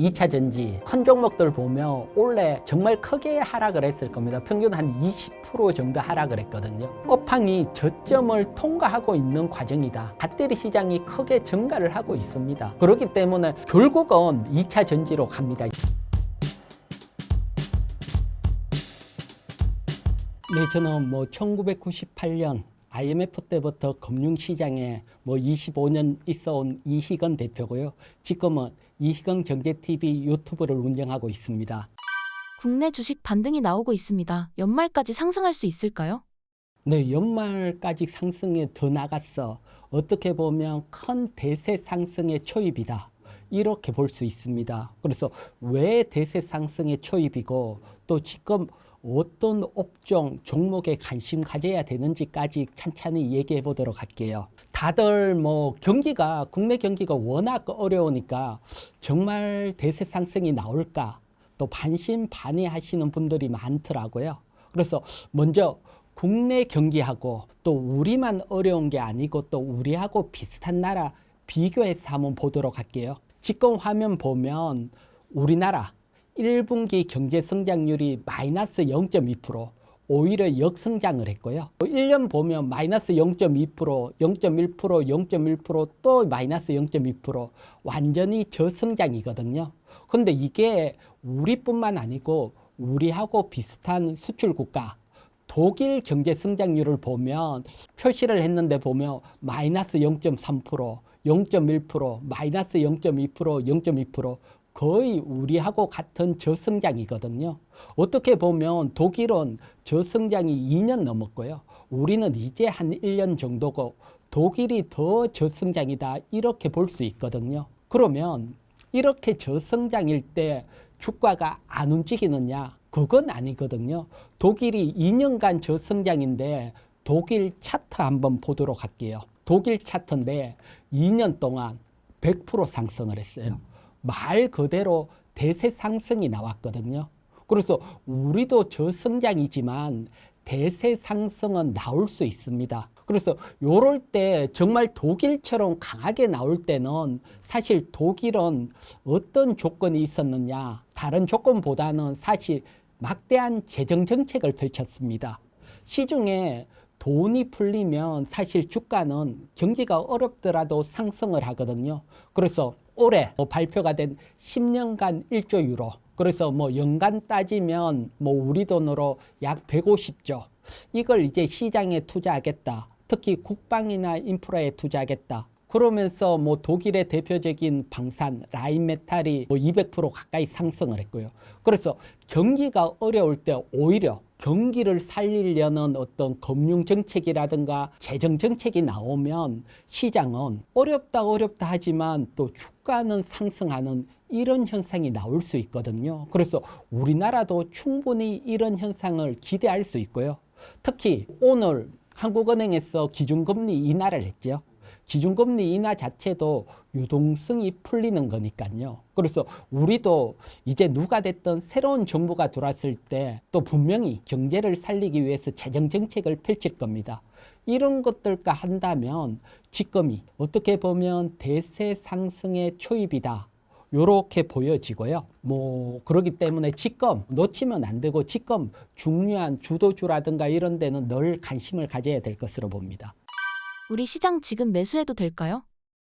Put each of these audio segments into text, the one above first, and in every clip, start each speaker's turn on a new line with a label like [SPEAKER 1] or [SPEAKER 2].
[SPEAKER 1] 2차 전지 큰 종목들 보면 원래 정말 크게 하락을 했을 겁니다. 평균 한 20% 정도 하락을 했거든요. 업황이 저점을 통과하고 있는 과정이다. 배터리 시장이 크게 증가를 하고 있습니다. 그렇기 때문에 결국은 2차 전지로 갑니다. 네, 저는 1998년 IMF 때부터 금융시장에 25년 있어온 이희건 대표고요. 지금은 이희건 경제TV 유튜브를 운영하고 있습니다.
[SPEAKER 2] 국내 주식 반등이 나오고 있습니다. 연말까지 상승할 수 있을까요?
[SPEAKER 1] 네, 연말까지 상승에 더 나갔어. 어떻게 보면 큰 대세 상승의 초입이다. 이렇게 볼 수 있습니다. 그래서 왜 대세 상승의 초입이고 또 지금 어떤 업종, 종목에 관심 가져야 되는지까지 찬찬히 얘기해 보도록 할게요. 다들 경기가, 국내 경기가 워낙 어려우니까 정말 대세 상승이 나올까? 또 반신반의하시는 분들이 많더라고요. 그래서 먼저 국내 경기하고 또 우리만 어려운 게 아니고 또 우리하고 비슷한 나라 비교해서 한번 보도록 할게요. 지금 화면 보면 우리나라 1분기 경제 성장률이 마이너스 0.2%, 오히려 역성장을 했고요. 1년 보면 마이너스 0.2%, 0.1%, 0.1%, 또 마이너스 0.2%, 완전히 저성장이거든요. 근데 이게 우리뿐만 아니고 우리하고 비슷한 수출 국가, 독일 경제 성장률을 보면 표시를 했는데 보면 마이너스 0.3%, 0.1%, 마이너스 0.2%, 0.2%, 거의 우리하고 같은 저성장이거든요. 어떻게 보면 독일은 저성장이 2년 넘었고요. 우리는 이제 한 1년 정도고 독일이 더 저성장이다 이렇게 볼 수 있거든요. 그러면 이렇게 저성장일 때 주가가 안 움직이느냐? 그건 아니거든요. 독일이 2년간 저성장인데 독일 차트 한번 보도록 할게요. 독일 차트인데 2년 동안 100% 상승을 했어요. 말 그대로 대세 상승이 나왔거든요. 그래서 우리도 저성장이지만 대세 상승은 나올 수 있습니다. 그래서 요럴 때 정말 독일처럼 강하게 나올 때는 사실 독일은 어떤 조건이 있었느냐, 다른 조건보다는 사실 막대한 재정 정책을 펼쳤습니다. 시중에 돈이 풀리면 사실 주가는 경기가 어렵더라도 상승을 하거든요. 그래서 올해 발표가 된 10년간 1조 유로, 그래서 연간 따지면 우리 돈으로 약 150조, 이걸 이제 시장에 투자하겠다. 특히 국방이나 인프라에 투자하겠다. 그러면서 독일의 대표적인 방산 라인메탈이 200% 가까이 상승을 했고요. 그래서 경기가 어려울 때 오히려 경기를 살리려는 어떤 금융 정책이라든가 재정 정책이 나오면 시장은 어렵다 하지만 또 주가는 상승하는 이런 현상이 나올 수 있거든요. 그래서 우리나라도 충분히 이런 현상을 기대할 수 있고요. 특히 오늘 한국은행에서 기준금리 인하를 했죠. 기준금리 인하 자체도 유동성이 풀리는 거니까요. 그래서 우리도 이제 누가 됐든 새로운 정부가 들어왔을 때 또 분명히 경제를 살리기 위해서 재정 정책을 펼칠 겁니다. 이런 것들과 한다면 지금이 어떻게 보면 대세 상승의 초입이다. 요렇게 보여지고요. 그렇기 때문에 지금 놓치면 안 되고 지금 중요한 주도주라든가 이런 데는 늘 관심을 가져야 될 것으로 봅니다.
[SPEAKER 2] 우리 시장 지금 매수해도 될까요?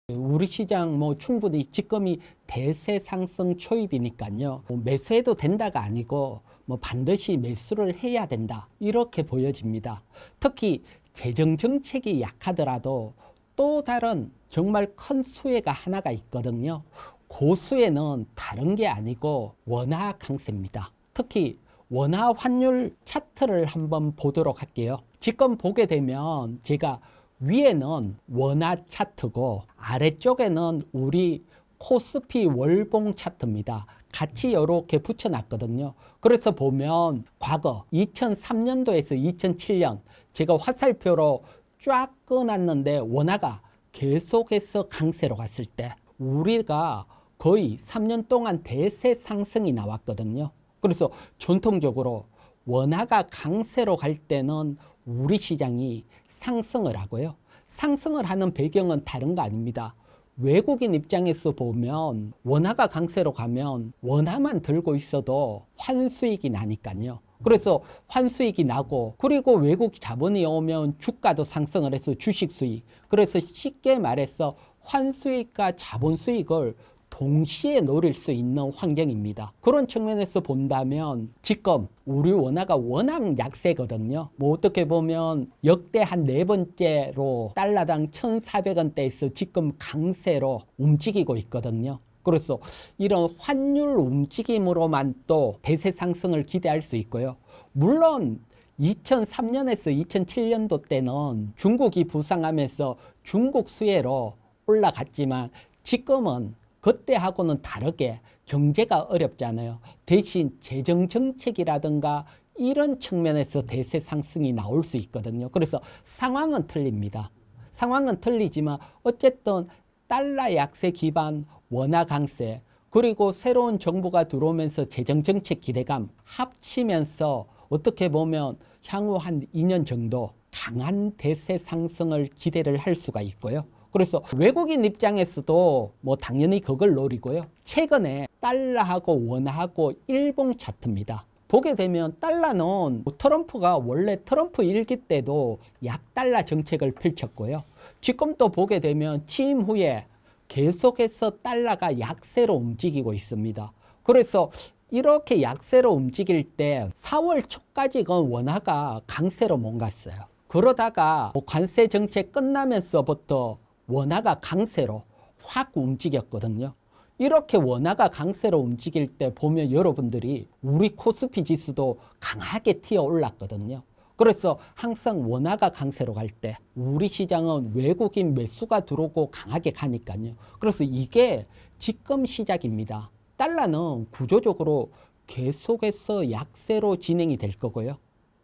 [SPEAKER 1] 우리 시장 충분히 지금이 대세 상승 초입이니까요. 매수해도 된다가 아니고 반드시 매수를 해야 된다. 이렇게 보여집니다. 특히 재정 정책이 약하더라도 또 다른 정말 큰 수혜가 하나가 있거든요. 그 수혜는 다른 게 아니고 원화 강세입니다. 특히 원화 환율 차트를 한번 보도록 할게요. 지금 보게 되면 제가 위에는 원화 차트고 아래쪽에는 우리 코스피 월봉 차트입니다. 같이 이렇게 붙여놨거든요. 그래서 보면 과거 2003년도에서 2007년 제가 화살표로 쫙 꺼놨는데 원화가 계속해서 강세로 갔을 때 우리가 거의 3년 동안 대세 상승이 나왔거든요. 그래서 전통적으로 원화가 강세로 갈 때는 우리 시장이 상승을 하고요. 상승을 하는 배경은 다른 거 아닙니다. 외국인 입장에서 보면 원화가 강세로 가면 원화만 들고 있어도 환수익이 나니까요. 그래서 환수익이 나고 그리고 외국 자본이 오면 주가도 상승을 해서 주식 수익. 그래서 쉽게 말해서 환수익과 자본 수익을 동시에 노릴 수 있는 환경입니다. 그런 측면에서 본다면 지금 우리 원화가 워낙 약세거든요. 뭐 어떻게 보면 역대 한 4번째로 달러당 1,400원대에서 지금 강세로 움직이고 있거든요. 그래서 이런 환율 움직임으로만 또 대세 상승을 기대할 수 있고요. 물론 2003년에서 2007년도 때는 중국이 부상하면서 중국 수혜로 올라갔지만 지금은 그때하고는 다르게 경제가 어렵잖아요. 대신 재정 정책이라든가 이런 측면에서 대세 상승이 나올 수 있거든요. 그래서 상황은 틀립니다. 상황은 틀리지만 어쨌든 달러 약세 기반 원화 강세 그리고 새로운 정부가 들어오면서 재정 정책 기대감 합치면서 어떻게 보면 향후 한 2년 정도 강한 대세 상승을 기대를 할 수가 있고요. 그래서 외국인 입장에서도 뭐 당연히 그걸 노리고요. 최근에 달러하고 원화하고 일봉 차트입니다. 보게 되면 달러는 트럼프가 원래 트럼프 일기 때도 약달러 정책을 펼쳤고요. 지금 또 보게 되면 취임 후에 계속해서 달러가 약세로 움직이고 있습니다. 그래서 이렇게 약세로 움직일 때 4월 초까지는 원화가 강세로 못 갔어요. 그러다가 관세 정책 끝나면서부터 원화가 강세로 확 움직였거든요. 이렇게 원화가 강세로 움직일 때 보면 여러분들이 우리 코스피 지수도 강하게 튀어 올랐거든요. 그래서 항상 원화가 강세로 갈 때 우리 시장은 외국인 매수가 들어오고 강하게 가니까요. 그래서 이게 지금 시작입니다. 달러는 구조적으로 계속해서 약세로 진행이 될 거고요.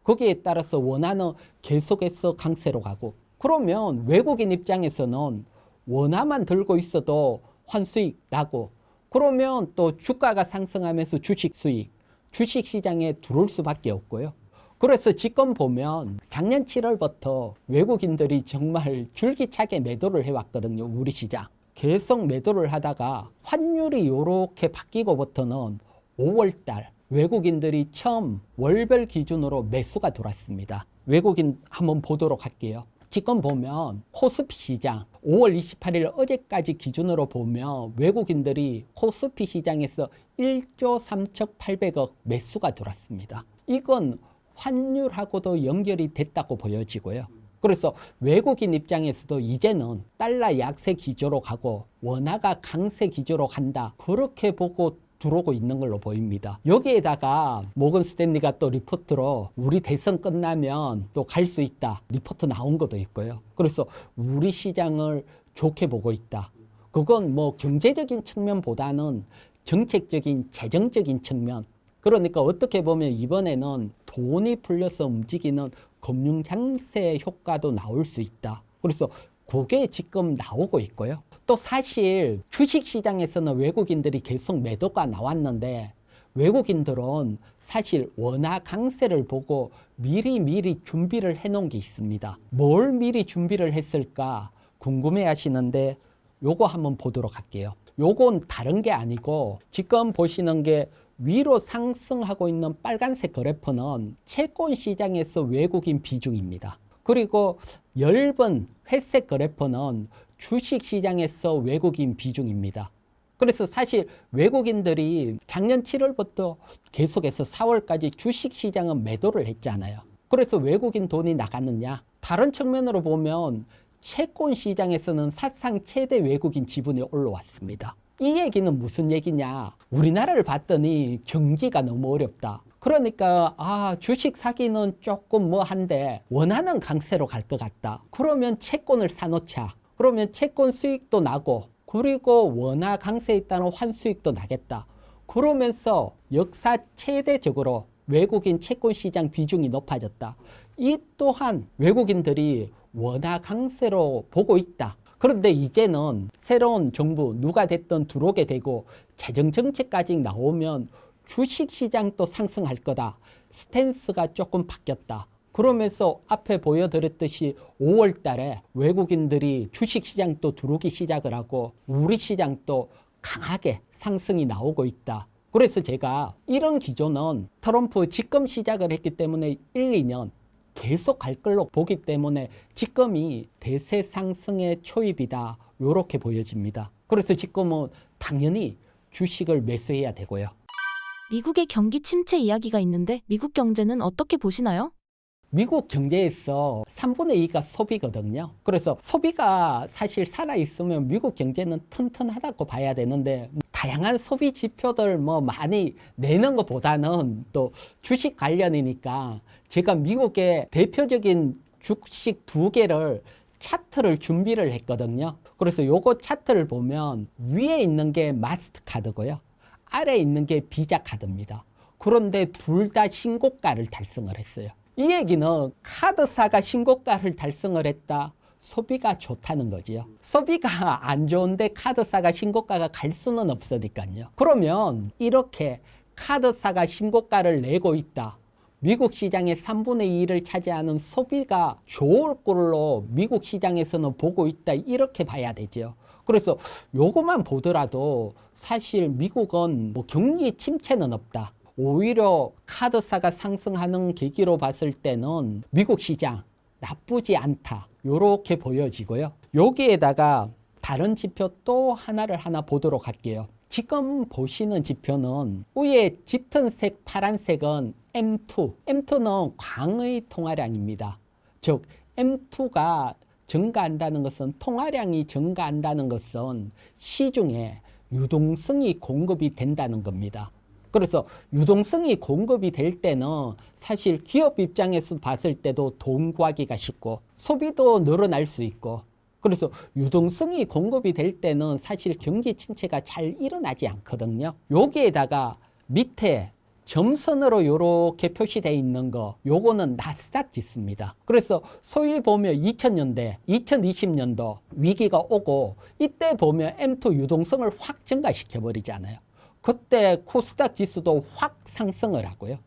[SPEAKER 1] 거기에 따라서 원화는 계속해서 강세로 가고 그러면 외국인 입장에서는 원화만 들고 있어도 환수익 나고 그러면 또 주가가 상승하면서 주식 수익, 주식 시장에 들어올 수밖에 없고요. 그래서 지금 보면 작년 7월부터 외국인들이 정말 줄기차게 매도를 해왔거든요. 우리 시장. 계속 매도를 하다가 환율이 이렇게 바뀌고부터는 5월달 외국인들이 처음 월별 기준으로 매수가 들어왔습니다. 외국인 한번 보도록 할게요. 지금 보면 코스피 시장 5월 28일 어제까지 기준으로 보면 외국인들이 코스피 시장에서 1조 3,800억 매수가 들어왔습니다. 이건 환율하고도 연결이 됐다고 보여지고요. 그래서 외국인 입장에서도 이제는 달러 약세 기조로 가고 원화가 강세 기조로 간다. 그렇게 보고 들어오고 있는 걸로 보입니다. 여기에다가 모건 스탠리가 또 리포트로 우리 대선 끝나면 또 갈 수 있다. 리포트 나온 것도 있고요. 그래서 우리 시장을 좋게 보고 있다. 그건 뭐 경제적인 측면보다는 정책적인 재정적인 측면. 그러니까 어떻게 보면 이번에는 돈이 풀려서 움직이는 금융 장세 효과도 나올 수 있다. 그래서 그게 지금 나오고 있고요. 또 사실 주식시장에서는 외국인들이 계속 매도가 나왔는데 외국인들은 사실 원화 강세를 보고 미리 준비를 해놓은 게 있습니다. 뭘 미리 준비를 했을까 궁금해 하시는데 요거 한번 보도록 할게요. 요건 다른 게 아니고 지금 보시는 게 위로 상승하고 있는 빨간색 그래프는 채권 시장에서 외국인 비중입니다. 그리고 엷은 회색 그래프는 주식 시장에서 외국인 비중입니다. 그래서 사실 외국인들이 작년 7월부터 계속해서 4월까지 주식 시장은 매도를 했잖아요. 그래서 외국인 돈이 나갔느냐? 다른 측면으로 보면 채권 시장에서는 사상 최대 외국인 지분이 올라왔습니다. 이 얘기는 무슨 얘기냐? 우리나라를 봤더니 경기가 너무 어렵다. 그러니까 주식 사기는 조금 한데 원하는 강세로 갈 것 같다. 그러면 채권을 사놓자. 그러면 채권 수익도 나고 그리고 원화 강세에 따른 환수익도 나겠다. 그러면서 역사 최대적으로 외국인 채권 시장 비중이 높아졌다. 이 또한 외국인들이 원화 강세로 보고 있다. 그런데 이제는 새로운 정부 누가 됐든 들어오게 되고 재정 정책까지 나오면 주식 시장도 상승할 거다. 스탠스가 조금 바뀌었다. 그러면서 앞에 보여드렸듯이 5월 달에 외국인들이 주식시장 또 들어오기 시작을 하고 우리 시장도 강하게 상승이 나오고 있다. 그래서 제가 이런 기조는 트럼프 집권 시작을 했기 때문에 1, 2년 계속 갈 걸로 보기 때문에 지금이 대세 상승의 초입이다. 이렇게 보여집니다. 그래서 지금은 당연히 주식을 매수해야 되고요.
[SPEAKER 2] 미국의 경기 침체 이야기가 있는데 미국 경제는 어떻게 보시나요?
[SPEAKER 1] 미국 경제에서 3분의 2가 소비거든요. 그래서 소비가 사실 살아있으면 미국 경제는 튼튼하다고 봐야 되는데 다양한 소비 지표들 뭐 많이 내는 것보다는 또 주식 관련이니까 제가 미국의 대표적인 주식 2개를 차트를 준비를 했거든요. 그래서 요거 차트를 보면 위에 있는 게 마스터카드고요. 아래에 있는 게 비자 카드입니다. 그런데 둘 다 신고가를 달성을 했어요. 이 얘기는 카드사가 신고가를 달성을 했다. 소비가 좋다는 거지요. 소비가 안 좋은데 카드사가 신고가가 갈 수는 없으니까요. 그러면 이렇게 카드사가 신고가를 내고 있다. 미국 시장의 3분의 2를 차지하는 소비가 좋을 걸로 미국 시장에서는 보고 있다. 이렇게 봐야 되죠. 그래서 요것만 보더라도 사실 미국은 뭐 경기 침체는 없다. 오히려 카드사가 상승하는 계기로 봤을 때는 미국 시장 나쁘지 않다. 요렇게 보여지고요. 여기에다가 다른 지표 또 하나를 보도록 할게요. 지금 보시는 지표는 위에 짙은 색 파란색은 M2. M2는 광의 통화량입니다. 즉 M2가 증가한다는 것은 통화량이 증가한다는 것은 시중에 유동성이 공급이 된다는 겁니다. 그래서 유동성이 공급이 될 때는 사실 기업 입장에서 봤을 때도 돈 구하기가 쉽고 소비도 늘어날 수 있고 그래서 유동성이 공급이 될 때는 사실 경기 침체가 잘 일어나지 않거든요. 여기에다가 밑에 점선으로 이렇게 표시되어 있는 거 요거는 나스닥 지수입니다. 그래서 소위 보면 2000년대, 2020년도 위기가 오고 이때 보면 M2 유동성을 확 증가시켜 버리잖아요. 그때 코스닥 지수도 확 상승을 하고요.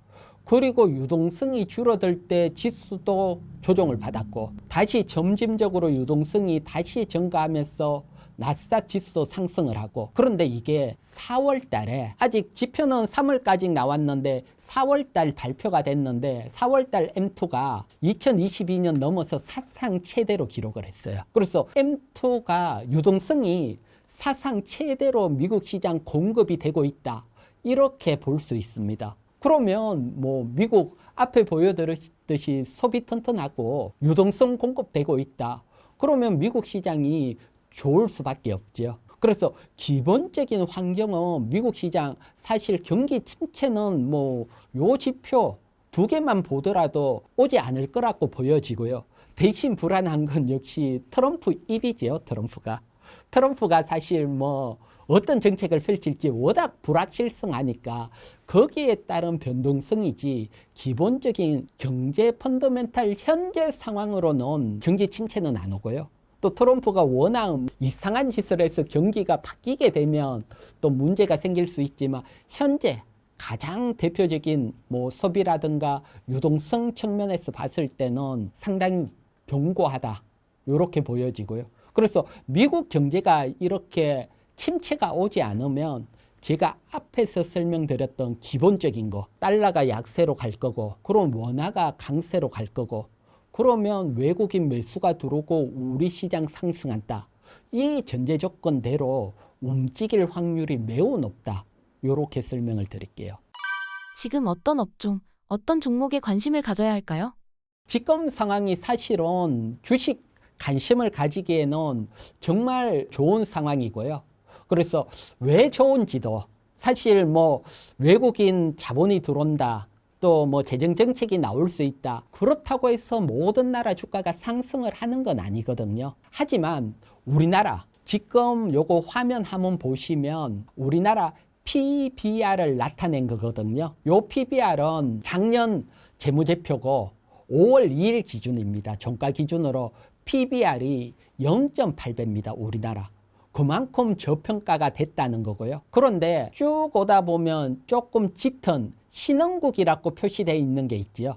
[SPEAKER 1] 그리고 유동성이 줄어들 때 지수도 조정을 받았고 다시 점진적으로 유동성이 다시 증가하면서 나스닥 지수도 상승을 하고 그런데 이게 4월 달에 아직 지표는 3월까지 나왔는데 4월 달 발표가 됐는데 4월 달 M2가 2022년 넘어서 사상 최대로 기록을 했어요. 그래서 M2가 유동성이 사상 최대로 미국 시장 공급이 되고 있다. 이렇게 볼 수 있습니다. 그러면 뭐 미국 앞에 보여드렸듯이 소비 튼튼하고 유동성 공급되고 있다. 그러면 미국 시장이 좋을 수밖에 없죠. 그래서 기본적인 환경은 미국 시장 사실 경기 침체는 뭐 요 지표 2개만 보더라도 오지 않을 거라고 보여지고요. 대신 불안한 건 역시 트럼프 입이지요. 트럼프가 사실 뭐 어떤 정책을 펼칠지 워낙 불확실성하니까 거기에 따른 변동성이지 기본적인 경제 펀더멘탈 현재 상황으로는 경기 침체는 안 오고요. 또 트럼프가 워낙 이상한 짓을 해서 경기가 바뀌게 되면 또 문제가 생길 수 있지만 현재 가장 대표적인 뭐 소비라든가 유동성 측면에서 봤을 때는 상당히 견고하다. 이렇게 보여지고요. 그래서 미국 경제가 이렇게 침체가 오지 않으면 제가 앞에서 설명드렸던 기본적인 거 달러가 약세로 갈 거고 그럼 원화가 강세로 갈 거고 그러면 외국인 매수가 들어오고 우리 시장 상승한다. 이 전제 조건대로 움직일 확률이 매우 높다. 이렇게 설명을 드릴게요.
[SPEAKER 2] 지금 어떤 업종, 어떤 종목에 관심을 가져야 할까요?
[SPEAKER 1] 지금 상황이 사실은 주식 관심을 가지기에는 정말 좋은 상황이고요. 그래서 왜 좋은지도 사실 뭐 외국인 자본이 들어온다. 또 뭐 재정 정책이 나올 수 있다. 그렇다고 해서 모든 나라 주가가 상승을 하는 건 아니거든요. 하지만 우리나라 지금 요거 화면 한번 보시면 우리나라 PBR을 나타낸 거거든요. 요 PBR은 작년 재무제표고 5월 2일 기준입니다. 종가 기준으로 PBR이 0.8배입니다. 우리나라. 그만큼 저평가가 됐다는 거고요. 그런데 쭉 오다 보면 조금 짙은 신흥국이라고 표시되어 있는 게 있지요.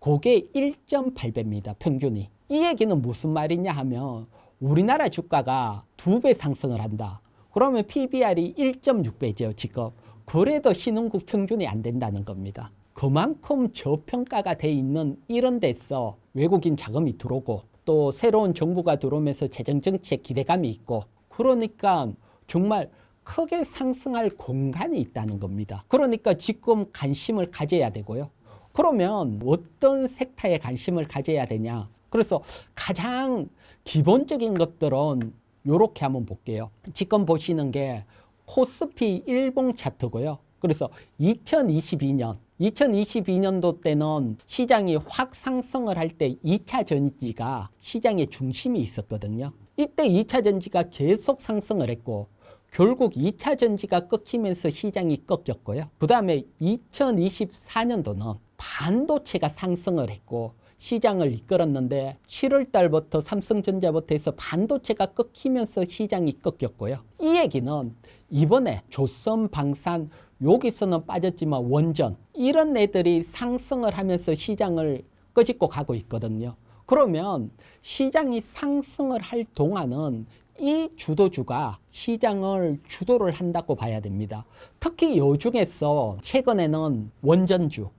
[SPEAKER 1] 그게 1.8배입니다. 평균이. 이 얘기는 무슨 말이냐 하면 우리나라 주가가 2배 상승을 한다. 그러면 PBR이 1.6배죠, 지금. 그래도 신흥국 평균이 안 된다는 겁니다. 그만큼 저평가가 돼 있는 이런 데서 외국인 자금이 들어오고 또 새로운 정부가 들어오면서 재정정책 기대감이 있고 그러니까 정말 크게 상승할 공간이 있다는 겁니다. 그러니까 지금 관심을 가져야 되고요. 그러면 어떤 섹터에 관심을 가져야 되냐? 그래서 가장 기본적인 것들은 이렇게 한번 볼게요. 지금 보시는 게 코스피 일봉 차트고요. 그래서 2022년도 때는 시장이 확 상승을 할 때 2차 전지가 시장의 중심이 있었거든요. 이때 2차 전지가 계속 상승을 했고 결국 2차 전지가 꺾이면서 시장이 꺾였고요. 그 다음에 2024년도는 반도체가 상승을 했고 시장을 이끌었는데 7월 달부터 삼성전자부터 해서 반도체가 꺾이면서 시장이 꺾였고요. 이 얘기는 이번에 조선, 방산 여기서는 빠졌지만 원전 이런 애들이 상승을 하면서 시장을 끄집고 가고 있거든요. 그러면 시장이 상승을 할 동안은 이 주도주가 시장을 주도를 한다고 봐야 됩니다. 특히 요 중에서 최근에는 원전주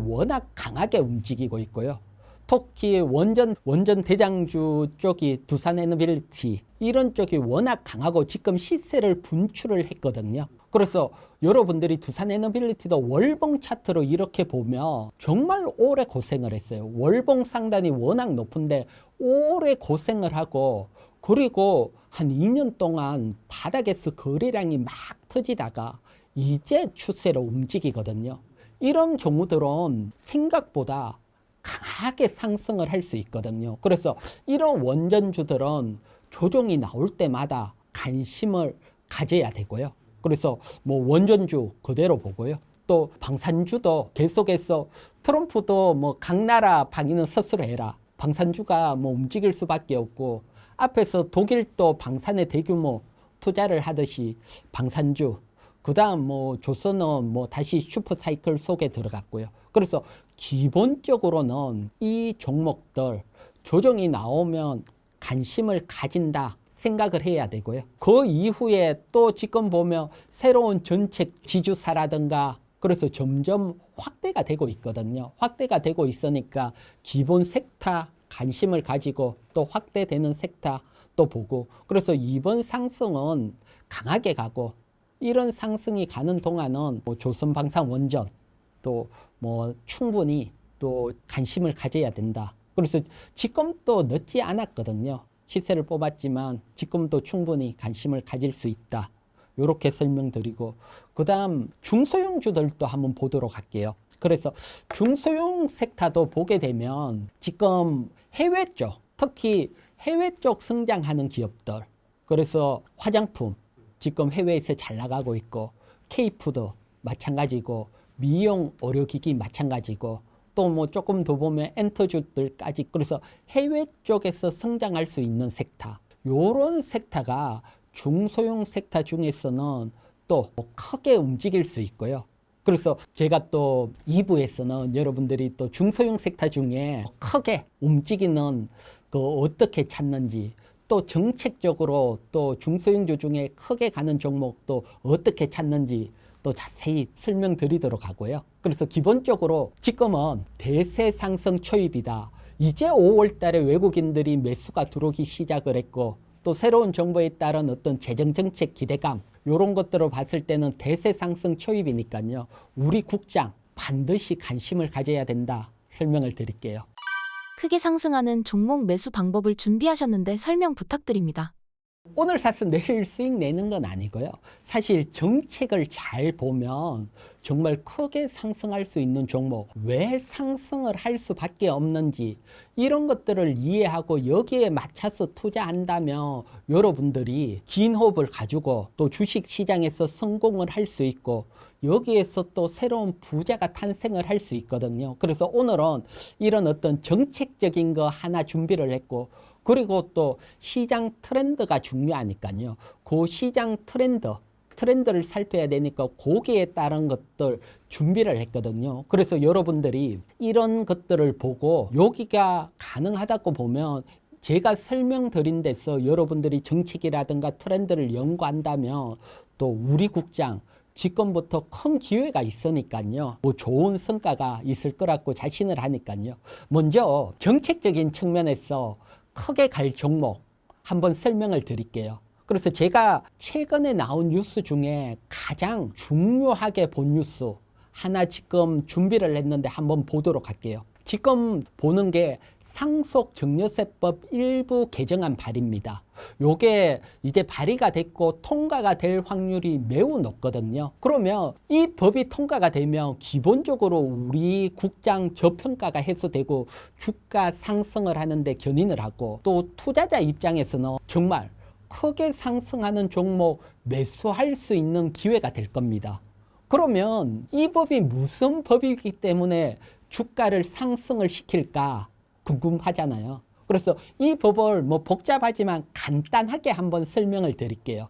[SPEAKER 1] 워낙 강하게 움직이고 있고요. 특히 원전 대장주 쪽이 두산에너빌리티 이런 쪽이 워낙 강하고 지금 시세를 분출을 했거든요. 그래서 여러분들이 두산에너빌리티도 월봉 차트로 이렇게 보면 정말 오래 고생을 했어요. 월봉 상단이 워낙 높은데 오래 고생을 하고 그리고 한 2년 동안 바닥에서 거래량이 막 터지다가 이제 추세로 움직이거든요. 이런 경우들은 생각보다 강하게 상승을 할 수 있거든요. 그래서 이런 원전주들은 조정이 나올 때마다 관심을 가져야 되고요. 그래서 뭐 원전주 그대로 보고요. 또 방산주도 계속해서 트럼프도 뭐 각 나라 방위는 스스로 해라. 방산주가 뭐 움직일 수밖에 없고 앞에서 독일도 방산에 대규모 투자를 하듯이 방산주 그 다음 뭐 조선은 뭐 다시 슈퍼사이클 속에 들어갔고요. 그래서 기본적으로는 이 종목들 조정이 나오면 관심을 가진다 생각을 해야 되고요. 그 이후에 또 지금 보면 새로운 정책 지주사라든가 그래서 점점 확대가 되고 있거든요. 확대가 되고 있으니까 기본 섹터 관심을 가지고 또 확대되는 섹터 또 보고 그래서 이번 상승은 강하게 가고 이런 상승이 가는 동안은 뭐 조선방산 원전 또 뭐 충분히 또 관심을 가져야 된다. 그래서 지금도 늦지 않았거든요. 시세를 뽑았지만 지금도 충분히 관심을 가질 수 있다. 이렇게 설명드리고 그 다음 중소형주들도 한번 보도록 할게요. 그래서 중소형 섹터도 보게 되면 지금 해외 쪽 특히 해외 쪽 성장하는 기업들 그래서 화장품 지금 해외에서 잘 나가고 있고 K푸드 마찬가지고 미용 의료기기 마찬가지고 또 뭐 조금 더 보면 엔터주들까지 그래서 해외 쪽에서 성장할 수 있는 섹터 요런 섹터가 중소형 섹터 중에서는 또 크게 움직일 수 있고요. 그래서 제가 또 2부에서는 여러분들이 또 중소형 섹터 중에 크게 움직이는 그 어떻게 찾는지 또 정책적으로 또 중소형주 중에 크게 가는 종목도 어떻게 찾는지 또 자세히 설명드리도록 하고요. 그래서 기본적으로 지금은 대세 상승 초입이다. 이제 5월 달에 외국인들이 매수가 들어오기 시작을 했고 또 새로운 정부에 따른 어떤 재정 정책 기대감 이런 것들을 봤을 때는 대세 상승 초입이니까요. 우리 국장 반드시 관심을 가져야 된다. 설명을 드릴게요.
[SPEAKER 2] 크게 상승하는 종목 매수 방법을 준비하셨는데 설명 부탁드립니다.
[SPEAKER 1] 오늘 사서 내일 수익 내는 건 아니고요. 사실 정책을 잘 보면 정말 크게 상승할 수 있는 종목, 왜 상승을 할 수밖에 없는지 이런 것들을 이해하고 여기에 맞춰서 투자한다면 여러분들이 긴 호흡을 가지고 또 주식 시장에서 성공을 할 수 있고 여기에서 또 새로운 부자가 탄생을 할 수 있거든요. 그래서 오늘은 이런 어떤 정책적인 거 하나 준비를 했고 그리고 또 시장 트렌드가 중요하니까요. 그 시장 트렌드 트렌드를 살펴야 되니까 거기에 따른 것들 준비를 했거든요. 그래서 여러분들이 이런 것들을 보고 여기가 가능하다고 보면 제가 설명드린 데서 여러분들이 정책이라든가 트렌드를 연구한다면 또 우리 국장 집권부터 큰 기회가 있으니까요. 뭐 좋은 성과가 있을 거라고 자신을 하니까요. 먼저 정책적인 측면에서 크게 갈 종목 한번 설명을 드릴게요. 그래서 제가 최근에 나온 뉴스 중에 가장 중요하게 본 뉴스 하나 지금 준비를 했는데 한번 보도록 할게요. 지금 보는 게 상속증여세법 일부 개정안 발의입니다. 요게 이제 발의가 됐고 통과가 될 확률이 매우 높거든요. 그러면 이 법이 통과가 되면 기본적으로 우리 국장 저평가가 해소되고 주가 상승을 하는데 견인을 하고 또 투자자 입장에서는 정말 크게 상승하는 종목 매수할 수 있는 기회가 될 겁니다. 그러면 이 법이 무슨 법이기 때문에 주가를 상승을 시킬까 궁금하잖아요. 그래서 이 법을 뭐 복잡하지만 간단하게 한번 설명을 드릴게요.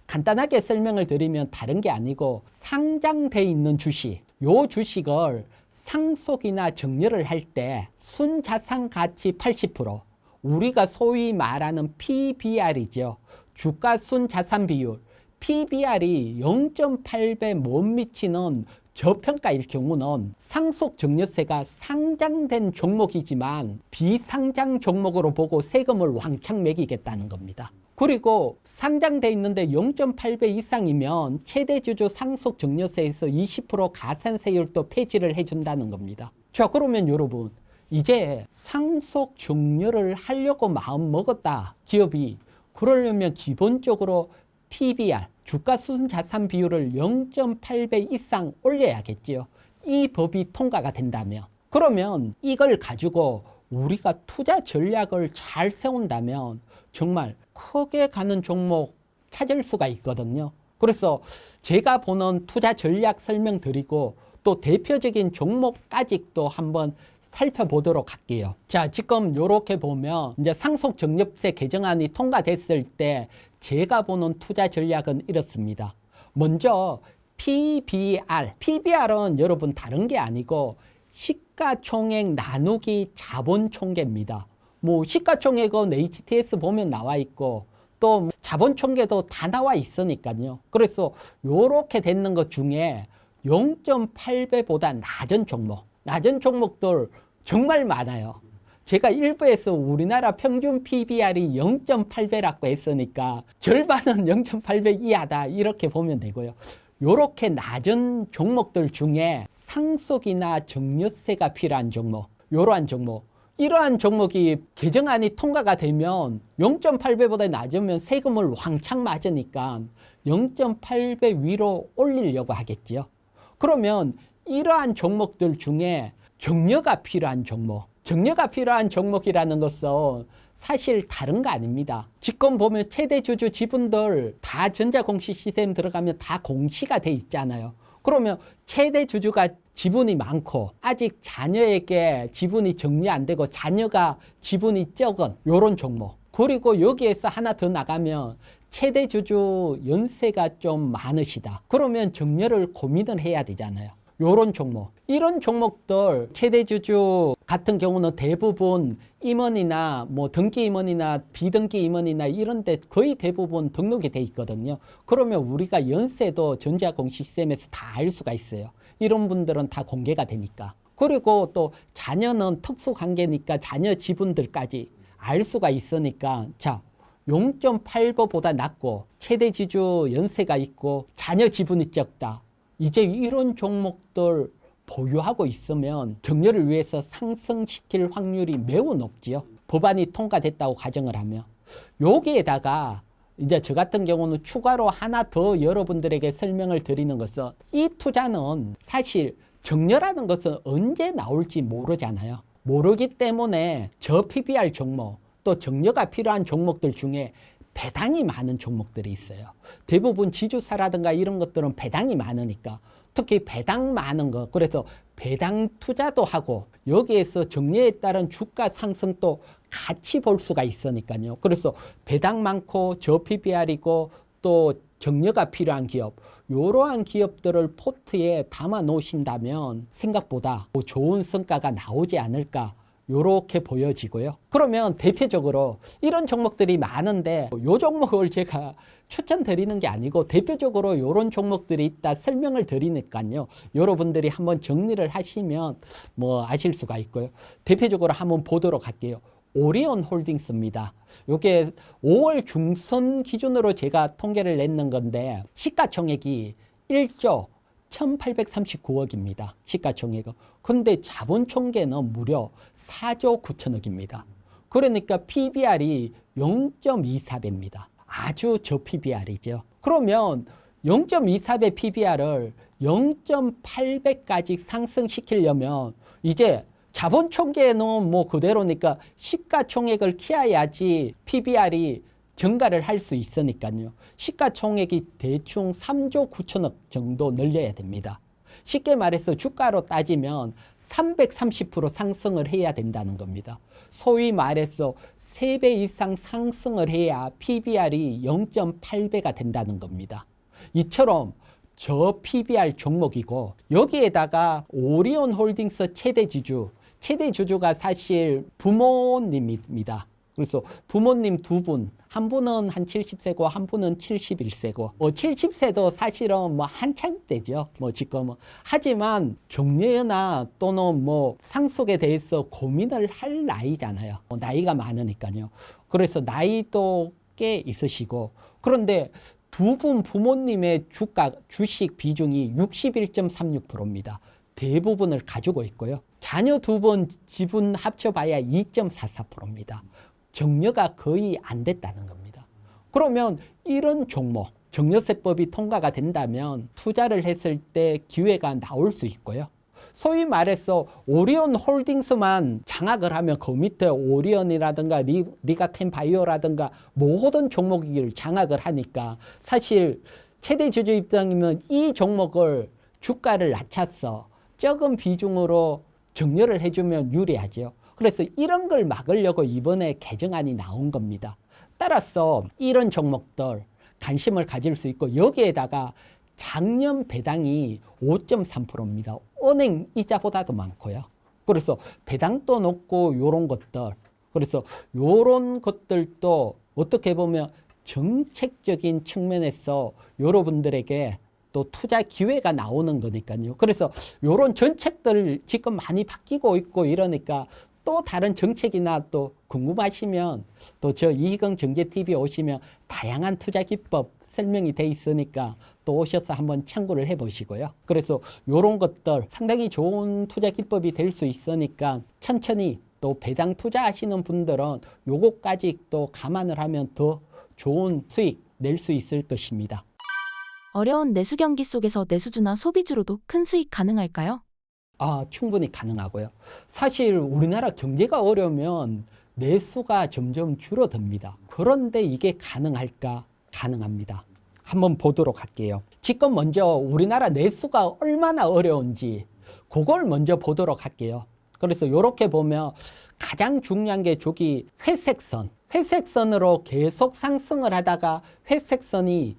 [SPEAKER 1] 간단하게 설명을 드리면 다른 게 아니고 상장돼 있는 주식, 요 주식을 상속이나 정려를 할 때 순자산 가치 80%, 우리가 소위 말하는 PBR이죠. 주가 순자산 비율, PBR이 0.8배 못 미치는 저평가일 경우는 상속증여세가 상장된 종목이지만 비상장 종목으로 보고 세금을 왕창 매기겠다는 겁니다. 그리고 상장돼 있는데 0.8배 이상이면 최대주주 상속증여세에서 20% 가산세율도 폐지를 해준다는 겁니다. 자, 그러면 여러분 이제 상속증여를 하려고 마음 먹었다 기업이. 그러려면 기본적으로 PBR, 주가 순자산 비율을 0.8배 이상 올려야겠지요. 이 법이 통과가 된다면. 그러면 이걸 가지고 우리가 투자 전략을 잘 세운다면 정말 크게 가는 종목 찾을 수가 있거든요. 그래서 제가 보는 투자 전략 설명드리고 또 대표적인 종목까지 또 한번 살펴보도록 할게요. 자, 지금 이렇게 보면 이제 상속증여세 개정안이 통과됐을 때 제가 보는 투자 전략은 이렇습니다. 먼저 PBR. PBR은 여러분 다른 게 아니고 시가총액 나누기 자본총계입니다. 뭐 시가총액은 HTS 보면 나와 있고 또 자본총계도 다 나와 있으니까요. 그래서 이렇게 되는 것 중에 0.8배보다 낮은 종목, 낮은 종목들 정말 많아요. 제가 일부에서 우리나라 평균 PBR이 0.8배라고 했으니까 절반은 0.8배 이하다 이렇게 보면 되고요. 이렇게 낮은 종목들 중에 상속이나 증여세가 필요한 종목, 이러한 종목, 이러한 종목이 개정안이 통과가 되면 0.8배보다 낮으면 세금을 왕창 맞으니까 0.8배 위로 올리려고 하겠지요. 그러면 이러한 종목들 중에 정려가 필요한 종목, 정려가 필요한 종목이라는 것은 사실 다른 거 아닙니다. 지금 보면 최대 주주 지분들 다 전자공시 시스템 들어가면 다 공시가 돼 있잖아요. 그러면 최대 주주가 지분이 많고 아직 자녀에게 지분이 정리 안 되고 자녀가 지분이 적은 이런 종목. 그리고 여기에서 하나 더 나가면 최대 주주 연세가 좀 많으시다. 그러면 정려를 고민을 해야 되잖아요. 요런 종목. 이런 종목들 최대주주 같은 경우는 대부분 임원이나 뭐 등기 임원이나 비등기 임원이나 이런 데 거의 대부분 등록이 돼 있거든요. 그러면 우리가 연세도 전자공시 시스템에서 다 알 수가 있어요. 이런 분들은 다 공개가 되니까. 그리고 또 자녀는 특수관계니까 자녀 지분들까지 알 수가 있으니까 자 0.8배보다 낮고 최대주주 연세가 있고 자녀 지분이 적다. 이제 이런 종목들 보유하고 있으면 정려를 위해서 상승시킬 확률이 매우 높지요. 법안이 통과됐다고 가정을 하면. 여기에다가 이제 저 같은 경우는 추가로 하나 더 여러분들에게 설명을 드리는 것은 이 투자는 사실 정려라는 것은 언제 나올지 모르잖아요. 모르기 때문에 저 PBR 종목 또 정려가 필요한 종목들 중에 배당이 많은 종목들이 있어요. 대부분 지주사라든가 이런 것들은 배당이 많으니까 특히 배당 많은 거 그래서 배당 투자도 하고 여기에서 정리에 따른 주가 상승도 같이 볼 수가 있으니까요. 그래서 배당 많고 저 PBR이고 또 정려가 필요한 기업, 이러한 기업들을 포트에 담아 놓으신다면 생각보다 좋은 성과가 나오지 않을까 이렇게 보여지고요. 그러면 대표적으로 이런 종목들이 많은데 이 종목을 제가 추천드리는 게 아니고 대표적으로 이런 종목들이 있다 설명을 드리니까요. 여러분들이 한번 정리를 하시면 뭐 아실 수가 있고요. 대표적으로 한번 보도록 할게요. 오리온 홀딩스입니다. 이게 5월 중순 기준으로 제가 통계를 냈는 건데 시가총액이 1조 1839억입니다. 시가총액은. 근데 자본총계는 무려 4조 9천억입니다. 그러니까 PBR이 0.24배입니다. 아주 저PBR이죠. 그러면 0.24배 PBR을 0.8배까지 상승시키려면 이제 자본총계는 뭐 그대로니까 시가총액을 키워야지 PBR이 증가를 할 수 있으니까요. 시가총액이 대충 3조 9천억 정도 늘려야 됩니다. 쉽게 말해서 주가로 따지면 330% 상승을 해야 된다는 겁니다. 소위 말해서 3배 이상 상승을 해야 PBR이 0.8배가 된다는 겁니다. 이처럼 저 PBR 종목이고 여기에다가 오리온 홀딩스 최대 주주가 사실 부모님입니다. 그래서 부모님 두 분, 한 분은 한 70세고 한 분은 71세고 70세도 사실은 뭐 한창 때죠. 뭐 지금은. 하지만 정려나 또는 뭐 상속에 대해서 고민을 할 나이잖아요. 나이가 많으니까요. 그래서 나이도 꽤 있으시고 그런데 두 분 부모님의 주식 비중이 61.36%입니다. 대부분을 가지고 있고요. 자녀 두 분 지분 합쳐봐야 2.44%입니다. 정려가 거의 안 됐다는 겁니다. 그러면 이런 종목, 정려세법이 통과가 된다면 투자를 했을 때 기회가 나올 수 있고요. 소위 말해서 오리온 홀딩스만 장악을 하면 그 밑에 오리온이라든가 리가템바이오라든가 모든 종목을 장악을 하니까 사실 최대 주주 입장이면 이 종목을 주가를 낮춰서 적은 비중으로 정려를 해주면 유리하죠. 그래서 이런 걸 막으려고 이번에 개정안이 나온 겁니다. 따라서 이런 종목들 관심을 가질 수 있고 여기에다가 작년 배당이 5.3%입니다. 은행 이자보다도 많고요. 그래서 배당도 높고 이런 것들. 그래서 이런 것들도 어떻게 보면 정책적인 측면에서 여러분들에게 또 투자 기회가 나오는 거니까요. 그래서 이런 정책들 지금 많이 바뀌고 있고 이러니까 또 다른 정책이나 또 궁금하시면 또 저 이희경 정제TV 오시면 다양한 투자 기법 설명이 돼 있으니까 또 오셔서 한번 참고를 해보시고요. 그래서 이런 것들 상당히 좋은 투자 기법이 될 수 있으니까 천천히 또 배당 투자하시는 분들은 요거까지 또 감안을 하면 더 좋은 수익 낼 수 있을 것입니다.
[SPEAKER 2] 어려운 내수 경기 속에서 내수주나 소비주로도 큰 수익 가능할까요?
[SPEAKER 1] 충분히 가능하고요. 사실 우리나라 경제가 어려우면 내수가 점점 줄어듭니다. 그런데 이게 가능할까? 가능합니다. 한번 보도록 할게요. 지금 먼저 우리나라 내수가 얼마나 어려운지 그걸 먼저 보도록 할게요. 그래서 이렇게 보면 가장 중요한 게 저기 회색선으로 계속 상승을 하다가 회색선이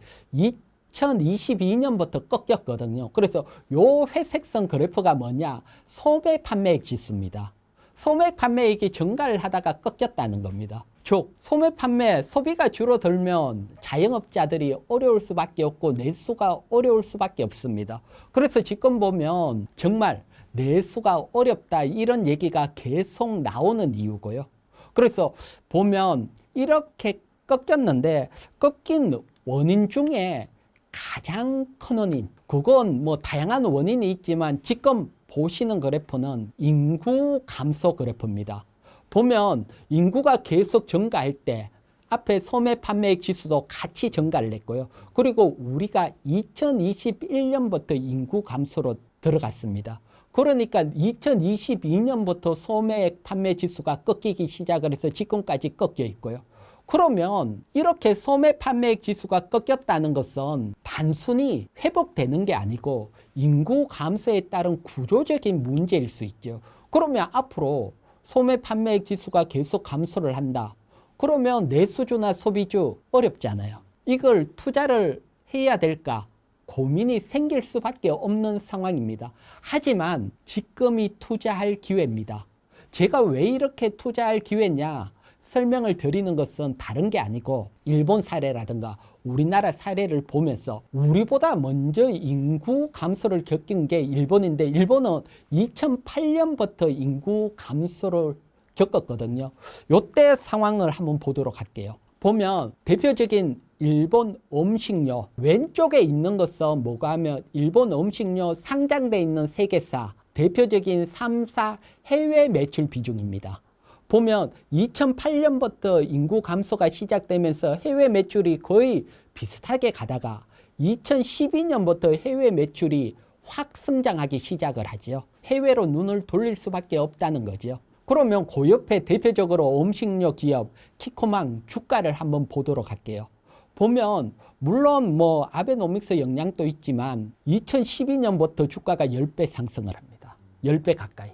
[SPEAKER 1] 2022년부터 꺾였거든요. 그래서 요 회색선 그래프가 뭐냐? 소매 판매액 지수입니다. 소매 판매액이 증가를 하다가 꺾였다는 겁니다. 즉 소매 판매 소비가 줄어들면 자영업자들이 어려울 수밖에 없고 내수가 어려울 수밖에 없습니다. 그래서 지금 보면 정말 내수가 어렵다 이런 얘기가 계속 나오는 이유고요. 그래서 보면 이렇게 꺾였는데 꺾인 원인 중에 가장 큰 원인, 그건 뭐 다양한 원인이 있지만 지금 보시는 그래프는 인구 감소 그래프입니다. 보면 인구가 계속 증가할 때 앞에 소매 판매액 지수도 같이 증가를 했고요. 그리고 우리가 2021년부터 인구 감소로 들어갔습니다. 그러니까 2022년부터 소매액 판매 지수가 꺾이기 시작을 해서 지금까지 꺾여 있고요. 그러면 이렇게 소매 판매액 지수가 꺾였다는 것은 단순히 회복되는 게 아니고 인구 감소에 따른 구조적인 문제일 수 있죠. 그러면 앞으로 소매 판매액 지수가 계속 감소를 한다. 그러면 내수주나 소비주 어렵잖아요. 이걸 투자를 해야 될까 고민이 생길 수밖에 없는 상황입니다. 하지만 지금이 투자할 기회입니다. 제가 왜 이렇게 투자할 기회냐 설명을 드리는 것은 다른 게 아니고 일본 사례라든가 우리나라 사례를 보면서 우리보다 먼저 인구 감소를 겪은 게 일본인데 일본은 2008년부터 인구 감소를 겪었거든요. 이때 상황을 한번 보도록 할게요. 보면 대표적인 일본 음식료 왼쪽에 있는 것은 뭐가 하면 일본 음식료 상장돼 있는 세계사 대표적인 3사 해외 매출 비중입니다. 보면 2008년부터 인구 감소가 시작되면서 해외 매출이 거의 비슷하게 가다가 2012년부터 해외 매출이 확 성장하기 시작을 하죠. 해외로 눈을 돌릴 수밖에 없다는 거죠. 그러면 그 옆에 대표적으로 음식료 기업 키코망 주가를 한번 보도록 할게요. 보면 물론 뭐 아베노믹스 영향도 있지만 2012년부터 주가가 10배 상승을 합니다. 10배 가까이.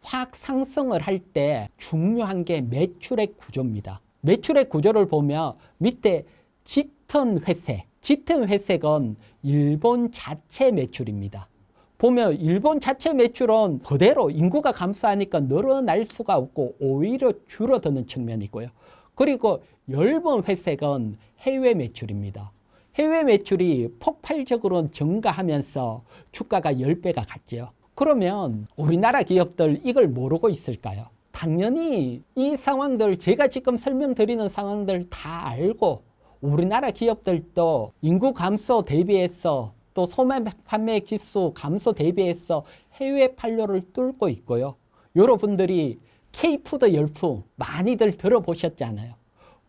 [SPEAKER 1] 확 상승을 할 때 중요한 게 매출의 구조입니다. 매출의 구조를 보면 밑에 짙은 회색, 짙은 회색은 일본 자체 매출입니다. 보면 일본 자체 매출은 그대로 인구가 감소하니까 늘어날 수가 없고 오히려 줄어드는 측면이고요. 그리고 엷은 회색은 해외 매출입니다. 해외 매출이 폭발적으로 증가하면서 주가가 10배가 갔죠. 그러면 우리나라 기업들 이걸 모르고 있을까요? 당연히 이 상황들 제가 지금 설명드리는 상황들 다 알고 우리나라 기업들도 인구 감소 대비해서 또 소매 판매 지수 감소 대비해서 해외 판로를 뚫고 있고요. 여러분들이 K푸드 열풍 많이들 들어보셨잖아요.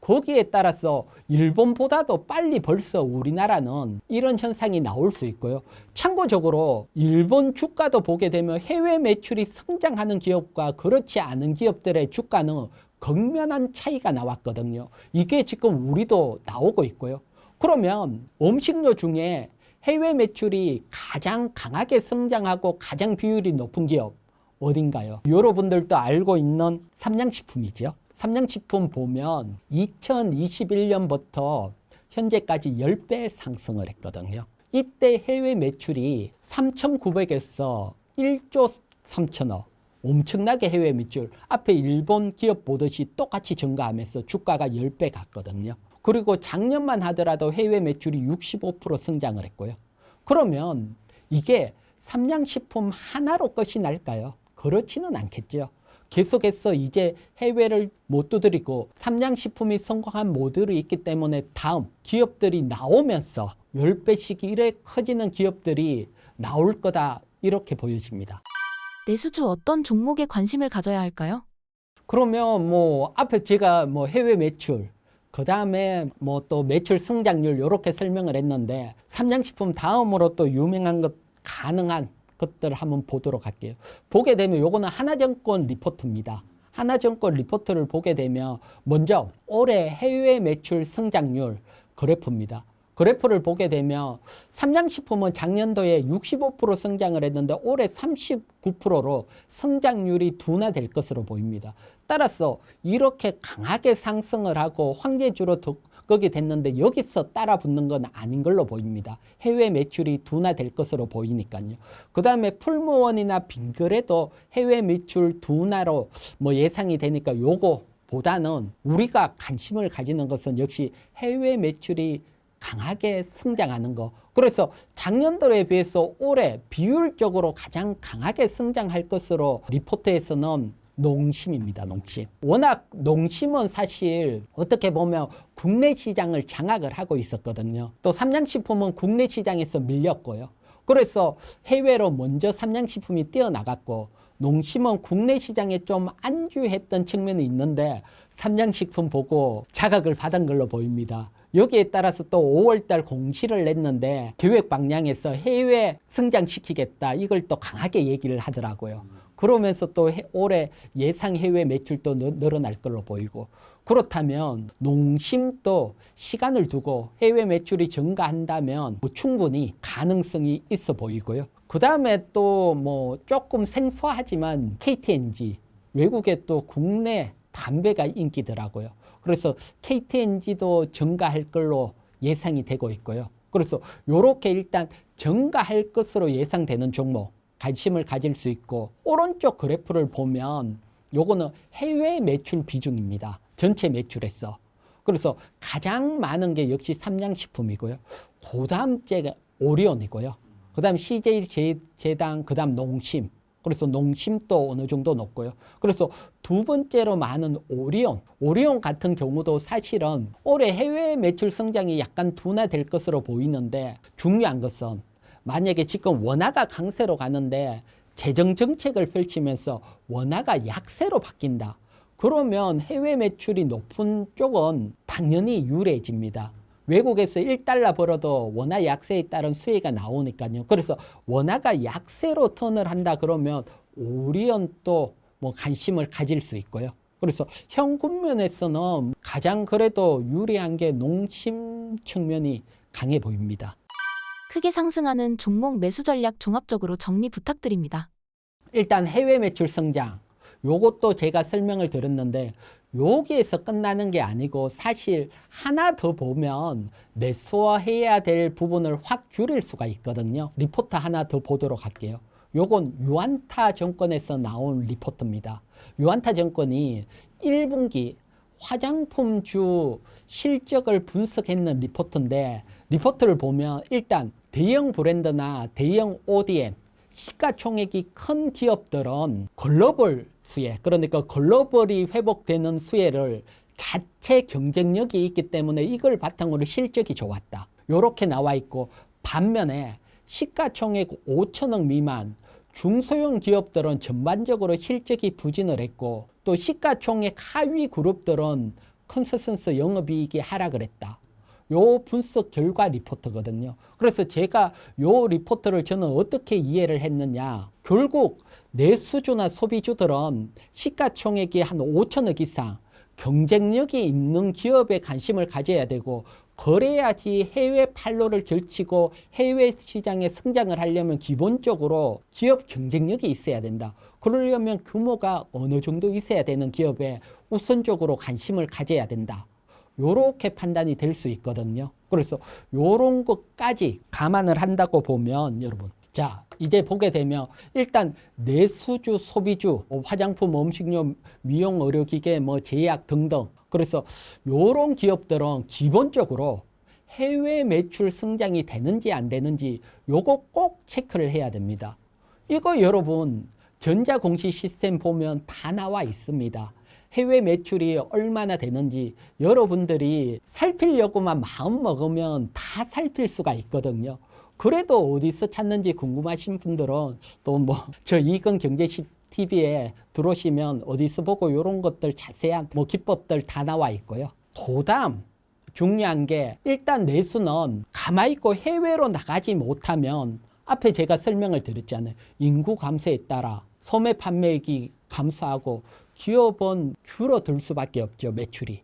[SPEAKER 1] 거기에 따라서 일본보다도 빨리 벌써 우리나라는 이런 현상이 나올 수 있고요. 참고적으로 일본 주가도 보게 되면 해외 매출이 성장하는 기업과 그렇지 않은 기업들의 주가는 극명한 차이가 나왔거든요. 이게 지금 우리도 나오고 있고요. 그러면 음식료 중에 해외 매출이 가장 강하게 성장하고 가장 비율이 높은 기업 어딘가요? 여러분들도 알고 있는 삼양식품이죠. 삼양식품 보면 2021년부터 현재까지 10배 상승을 했거든요. 이때 해외 매출이 3,900에서 1조 3천억. 엄청나게 해외 매출. 앞에 일본 기업 보듯이 똑같이 증가하면서 주가가 10배 갔거든요. 그리고 작년만 하더라도 해외 매출이 65% 성장을 했고요. 그러면 이게 삼양식품 하나로 끝이 날까요? 그렇지는 않겠죠. 계속해서 이제 해외를 못 두드리고 삼양식품이 성공한 모델이 있기 때문에 다음 기업들이 나오면서 10배씩 이래 커지는 기업들이 나올 거다 이렇게 보여집니다.
[SPEAKER 2] 내수주 어떤 종목에 관심을 가져야 할까요?
[SPEAKER 1] 그러면 뭐 앞에 제가 뭐 해외 매출 그 다음에 뭐 또 매출 성장률 이렇게 설명을 했는데 삼양식품 다음으로 또 유명한 것 가능한 것들을 한번 보도록 할게요. 보게 되면 요거는 하나증권 리포트입니다. 하나증권 리포트를 보게 되면 먼저 올해 해외 매출 성장률 그래프입니다. 그래프를 보게 되면 삼양식품은 작년도에 65% 성장을 했는데 올해 39%로 성장률이 둔화될 것으로 보입니다. 따라서 이렇게 강하게 상승을 하고 황제주로 거기 됐는데 여기서 따라 붙는 건 아닌 걸로 보입니다. 해외 매출이 둔화될 것으로 보이니까요. 그 다음에 풀무원이나 빙그레도 해외 매출 둔화로 뭐 예상이 되니까 요거보다는 우리가 관심을 가지는 것은 역시 해외 매출이 강하게 성장하는 거. 그래서 작년도에 비해서 올해 비율적으로 가장 강하게 성장할 것으로 리포트에서는 농심입니다. 농심. 워낙 농심은 사실 어떻게 보면 국내 시장을 장악을 하고 있었거든요. 또 삼양식품은 국내 시장에서 밀렸고요. 그래서 해외로 먼저 삼양식품이 뛰어나갔고 농심은 국내 시장에 좀 안주했던 측면이 있는데 삼양식품 보고 자각을 받은 걸로 보입니다. 여기에 따라서 또 5월달 공시를 냈는데 계획 방향에서 해외 성장시키겠다 이걸 또 강하게 얘기를 하더라고요. 그러면서 또 올해 예상 해외 매출도 늘어날 걸로 보이고 그렇다면 농심도 시간을 두고 해외 매출이 증가한다면 뭐 충분히 가능성이 있어 보이고요. 그 다음에 또 뭐 조금 생소하지만 KTNG 외국에 또 국내 담배가 인기더라고요. 그래서 KTNG도 증가할 걸로 예상이 되고 있고요. 그래서 요렇게 일단 증가할 것으로 예상되는 종목 관심을 가질 수 있고, 오른쪽 그래프를 보면 요거는 해외 매출 비중입니다. 전체 매출에서. 그래서 가장 많은 게 역시 삼양식품이고요. 그 다음째가 오리온이고요. 그 다음 CJ 그 다음 농심. 그래서 농심도 어느 정도 높고요. 그래서 두 번째로 많은 오리온. 오리온 같은 경우도 사실은 올해 해외 매출 성장이 약간 둔화될 것으로 보이는데, 중요한 것은 만약에 지금 원화가 강세로 가는데 재정 정책을 펼치면서 원화가 약세로 바뀐다. 그러면 해외 매출이 높은 쪽은 당연히 유리해집니다. 외국에서 1달러 벌어도 원화 약세에 따른 수혜가 나오니까요. 그래서 원화가 약세로 턴을 한다 그러면 오리온도 뭐 관심을 가질 수 있고요. 그래서 현금 면에서는 가장 그래도 유리한 게 농심 측면이 강해 보입니다.
[SPEAKER 2] 크게 상승하는 종목 매수 전략 종합적으로 정리 부탁드립니다. 일단
[SPEAKER 1] 해외 매출 성장, 요것도 제가 설명을 드렸는데 여기에서 끝나는 게 아니고 사실 하나 더 보면 매수해야 될 부분을 확 줄일 수가 있거든요. 리포트 하나 더 보도록 할게요. 요건 유안타 증권에서 나온 리포트입니다. 유안타 증권이 1분기 화장품주 실적을 분석했는 리포트인데, 리포트를 보면 일단 대형 브랜드나 대형 ODM, 시가총액이 큰 기업들은 글로벌 수혜, 그러니까 글로벌이 회복되는 수혜를 자체 경쟁력이 있기 때문에 이걸 바탕으로 실적이 좋았다. 이렇게 나와 있고, 반면에 시가총액 5천억 미만 중소형 기업들은 전반적으로 실적이 부진을 했고, 또 시가총액 하위 그룹들은 컨센서스 영업이익이 하락을 했다. 요 분석 결과 리포트거든요. 그래서 제가 요 리포트를 저는 어떻게 이해를 했느냐. 결국 내수주나 소비주들은 시가총액이 한 5천억 이상 경쟁력이 있는 기업에 관심을 가져야 되고, 그래야지 해외 판로를 결치고 해외 시장에 성장을 하려면 기본적으로 기업 경쟁력이 있어야 된다. 그러려면 규모가 어느 정도 있어야 되는 기업에 우선적으로 관심을 가져야 된다. 요렇게 판단이 될 수 있거든요. 그래서 요런 것까지 감안을 한다고 보면, 여러분, 자, 이제 보게 되면 일단 내수주, 소비주, 화장품, 음식료, 미용, 의료기계, 제약 등등. 그래서 요런 기업들은 기본적으로 해외 매출 성장이 되는지 안 되는지 요거 꼭 체크를 해야 됩니다. 이거 여러분 전자공시 시스템 보면 다 나와 있습니다. 해외 매출이 얼마나 되는지 여러분들이 살피려고만 마음 먹으면 다 살필 수가 있거든요. 그래도 어디서 찾는지 궁금하신 분들은 또 저 이건 경제 TV에 들어오시면 어디서 보고 이런 것들 자세한 기법들 다 나와 있고요. 그다음 중요한 게, 일단 내수는 가만히 있고 해외로 나가지 못하면 앞에 제가 설명을 드렸잖아요. 인구 감소에 따라 소매 판매액이 감소하고 기업은 줄어들 수밖에 없죠, 매출이.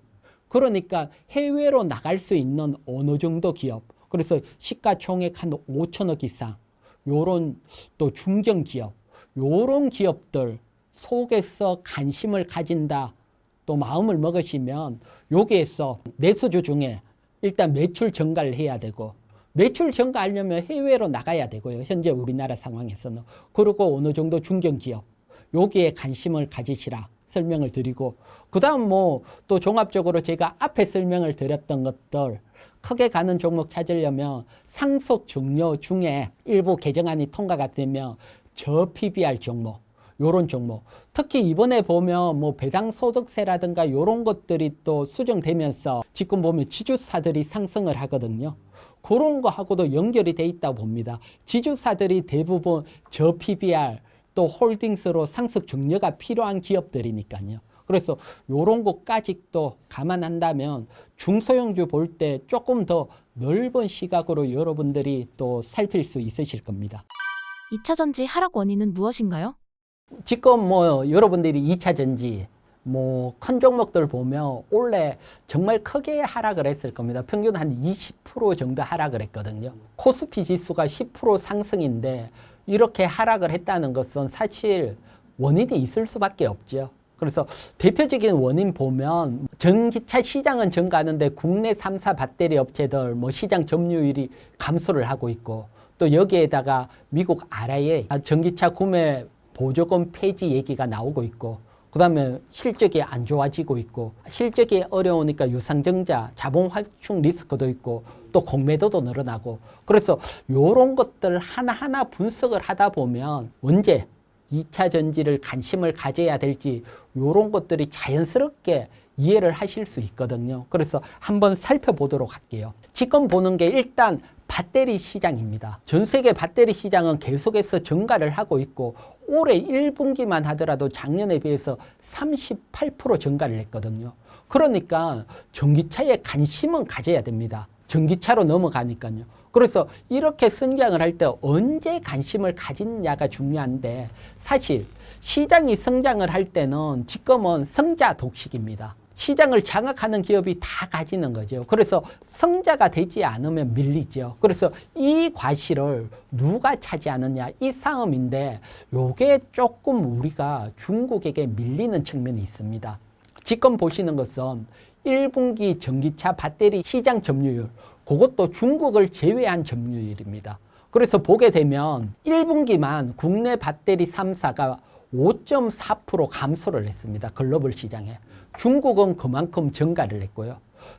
[SPEAKER 1] 그러니까 해외로 나갈 수 있는 어느 정도 기업, 그래서 시가총액 한 5천억 이상 요런 또 중견기업, 요런 기업들 속에서 관심을 가진다, 또 마음을 먹으시면 여기에서 내수주 중에 일단 매출 증가를 해야 되고, 매출 증가하려면 해외로 나가야 되고요. 현재 우리나라 상황에서는. 그리고 어느 정도 중견기업, 여기에 관심을 가지시라 설명을 드리고, 그 다음 또 종합적으로 제가 앞에 설명을 드렸던 것들 크게 가는 종목 찾으려면 상속 종료 중에 일부 개정안이 통과가 되면 저 PBR 종목, 요런 종목, 특히 이번에 보면 배당 소득세라든가 요런 것들이 또 수정되면서 지금 보면 지주사들이 상승을 하거든요. 그런 거하고도 연결이 돼 있다고 봅니다. 지주사들이 대부분 저 PBR 또 홀딩스로 상속 종료가 필요한 기업들이니까요. 그래서 요런 것까지 또 감안한다면 중소형주 볼 때 조금 더 넓은 시각으로 여러분들이 또 살필 수 있으실 겁니다.
[SPEAKER 2] 2차 전지 하락 원인은 무엇인가요?
[SPEAKER 1] 지금 여러분들이 2차 전지 큰 종목들 보면 원래 정말 크게 하락을 했을 겁니다. 평균 한 20% 정도 하락을 했거든요. 코스피 지수가 10% 상승인데 이렇게 하락을 했다는 것은 사실 원인이 있을 수밖에 없죠. 그래서 대표적인 원인 보면 전기차 시장은 증가하는데 국내 3사 배터리 업체들 뭐 시장 점유율이 감소를 하고 있고, 또 여기에다가 미국 RIA 전기차 구매 보조금 폐지 얘기가 나오고 있고, 그 다음에 실적이 안 좋아지고 있고, 실적이 어려우니까 유상증자, 자본 확충 리스크도 있고, 또 공매도도 늘어나고, 그래서 이런 것들 하나하나 분석을 하다 보면 언제 2차 전지를 관심을 가져야 될지 이런 것들이 자연스럽게 이해를 하실 수 있거든요. 그래서 한번 살펴보도록 할게요. 지금 보는 게 일단 배터리 시장입니다. 전 세계 배터리 시장은 계속해서 증가를 하고 있고, 올해 1분기만 하더라도 작년에 비해서 38% 증가를 했거든요. 그러니까 전기차에 관심은 가져야 됩니다. 전기차로 넘어가니까요. 그래서 이렇게 성장을 할 때 언제 관심을 가지느냐가 중요한데, 사실 시장이 성장을 할 때는 지금은 성자 독식입니다. 시장을 장악하는 기업이 다 가지는 거죠. 그래서 성자가 되지 않으면 밀리죠. 그래서 이 과실을 누가 차지하느냐, 이 싸움인데, 요게 조금 우리가 중국에게 밀리는 측면이 있습니다. 지금 보시는 것은 1분기 전기차 배터리 시장 점유율, 그것도 중국을 제외한 점유율입니다. 그래서 보게 되면 1분기만 국내 배터리 3사가 5.4% 감소를 했습니다. 글로벌 시장에. 중국은 그만큼 증가를 했고요.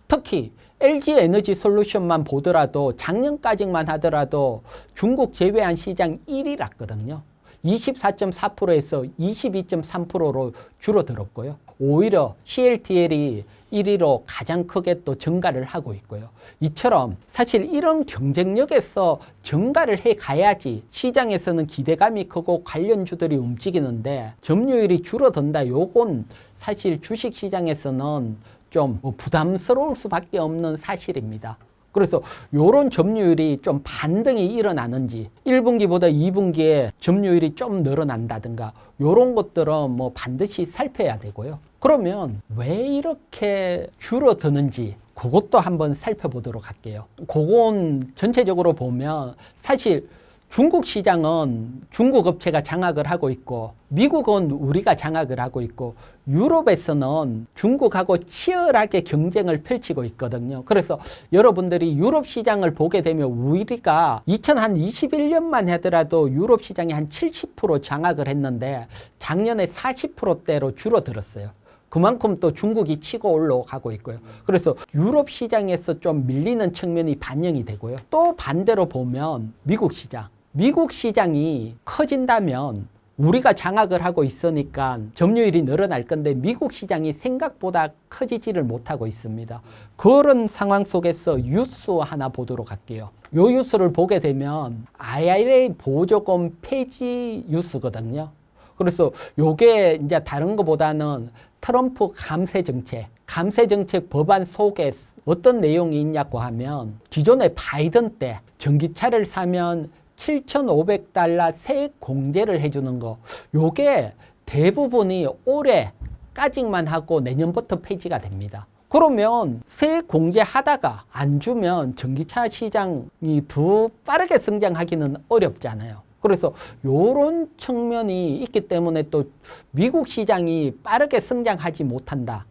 [SPEAKER 1] 특히 LG 에너지 솔루션만 보더라도 작년까지만 하더라도 중국 제외한 시장 1위랐거든요. 24.4%에서 22.3%로 줄어들었고요. 오히려 CLTL이 1위로 가장 크게 또 증가를 하고 있고요. 이처럼 사실 이런 경쟁력에서 증가를 해 가야지 시장에서는 기대감이 크고 관련주들이 움직이는데, 점유율이 줄어든다. 요건 사실 주식시장에서는 좀 부담스러울 수밖에 없는 사실입니다. 그래서 이런 점유율이 좀 반등이 일어나는지, 1분기보다 2분기에 점유율이 좀 늘어난다든가, 이런 것들은 뭐 반드시 살펴야 되고요. 그러면 왜 이렇게 줄어드는지 그것도 한번 살펴보도록 할게요. 그건 전체적으로 보면 사실 중국 시장은 중국 업체가 장악을 하고 있고, 미국은 우리가 장악을 하고 있고, 유럽에서는 중국하고 치열하게 경쟁을 펼치고 있거든요. 그래서 여러분들이 유럽 시장을 보게 되면 우리가 2021년만 하더라도 유럽 시장이 한 70% 장악을 했는데 작년에 40%대로 줄어들었어요. 그만큼 또 중국이 치고 올라가고 있고요. 그래서 유럽 시장에서 좀 밀리는 측면이 반영이 되고요. 또 반대로 보면 미국 시장. 미국 시장이 커진다면 우리가 장악을 하고 있으니까 점유율이 늘어날 건데, 미국 시장이 생각보다 커지지를 못하고 있습니다. 그런 상황 속에서 뉴스 하나 보도록 할게요. 요 뉴스를 보게 되면 IRA 보조금 폐지 뉴스거든요. 그래서 요게 이제 다른 것보다는 트럼프 감세 정책 법안 속에 어떤 내용이 있냐고 하면, 기존에 바이든 때 전기차를 사면 $7,500 세액 공제를 해주는 거, 요게 대부분이 올해까지만 하고 내년부터 폐지가 됩니다. 그러면 세액 공제하다가 안 주면 전기차 시장이 더 빠르게 성장하기는 어렵잖아요. 그래서 이런 측면이 있기 때문에 또 미국 시장이 빠르게 성장하지 못한다.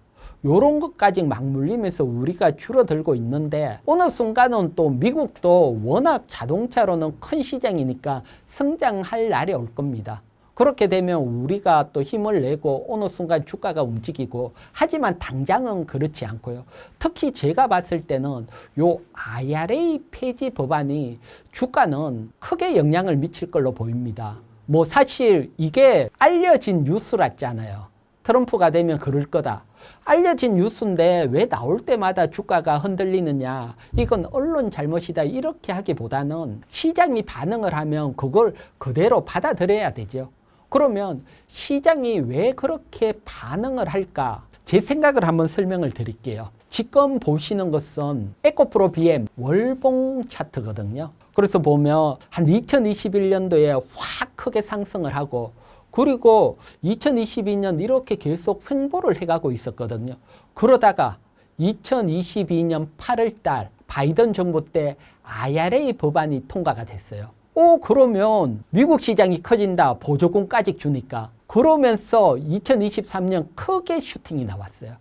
[SPEAKER 1] 이런 것까지 맞물리면서 우리가 줄어들고 있는데, 어느 순간은 또 미국도 워낙 자동차로는 큰 시장이니까 성장할 날이 올 겁니다. 그렇게 되면 우리가 또 힘을 내고 어느 순간 주가가 움직이고, 하지만 당장은 그렇지 않고요. 특히 제가 봤을 때는 요 IRA 폐지 법안이 주가는 크게 영향을 미칠 걸로 보입니다. 뭐 사실 이게 알려진 뉴스랐잖아요. 트럼프가 되면 그럴 거다. 알려진 뉴스인데 왜 나올 때마다 주가가 흔들리느냐, 이건 언론 잘못이다, 이렇게 하기보다는 시장이 반응을 하면 그걸 그대로 받아들여야 되죠. 그러면 시장이 왜 그렇게 반응을 할까? 제 생각을 한번 설명을 드릴게요. 지금 보시는 것은 에코프로 BM 월봉 차트거든요. 그래서 보면 한 2021년도에 확 크게 상승을 하고, 그리고 2022년 이렇게 계속 횡보를 해가고 있었거든요. 그러다가 2022년 8월 달 바이든 정부 때 IRA 법안이 통과가 됐어요. 그러면 미국 시장이 커진다, 보조금까지 주니까. 그러면서 2023년 크게 슈팅이 나왔어요.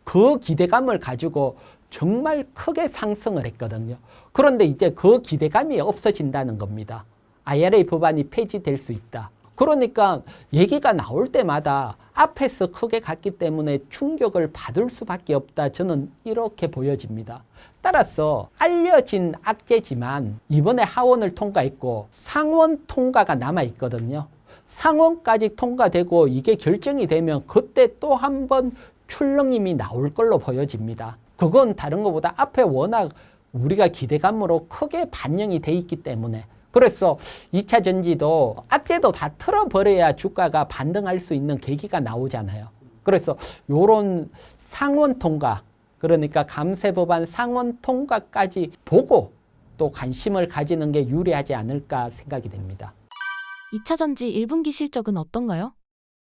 [SPEAKER 1] 그 기대감을 가지고 정말 크게 상승을 했거든요. 그런데 이제 그 기대감이 없어진다는 겁니다. IRA 법안이 폐지될 수 있다. 그러니까 얘기가 나올 때마다 앞에서 크게 갔기 때문에 충격을 받을 수밖에 없다. 저는 이렇게 보여집니다. 따라서 알려진 악재지만 이번에 하원을 통과했고 상원 통과가 남아있거든요. 상원까지 통과되고 이게 결정이 되면 그때 또 한 번 출렁임이 나올 걸로 보여집니다. 그건 다른 것보다 앞에 워낙 우리가 기대감으로 크게 반영이 돼 있기 때문에 그래서 2차 전지도 악재도 다 틀어버려야 주가가 반등할 수 있는 계기가 나오잖아요. 그래서 요런 상원 통과, 그러니까 감세 법안 상원 통과까지 보고 또 관심을 가지는 게 유리하지 않을까 생각이 됩니다.
[SPEAKER 2] 2차 전지 1분기 실적은 어떤가요?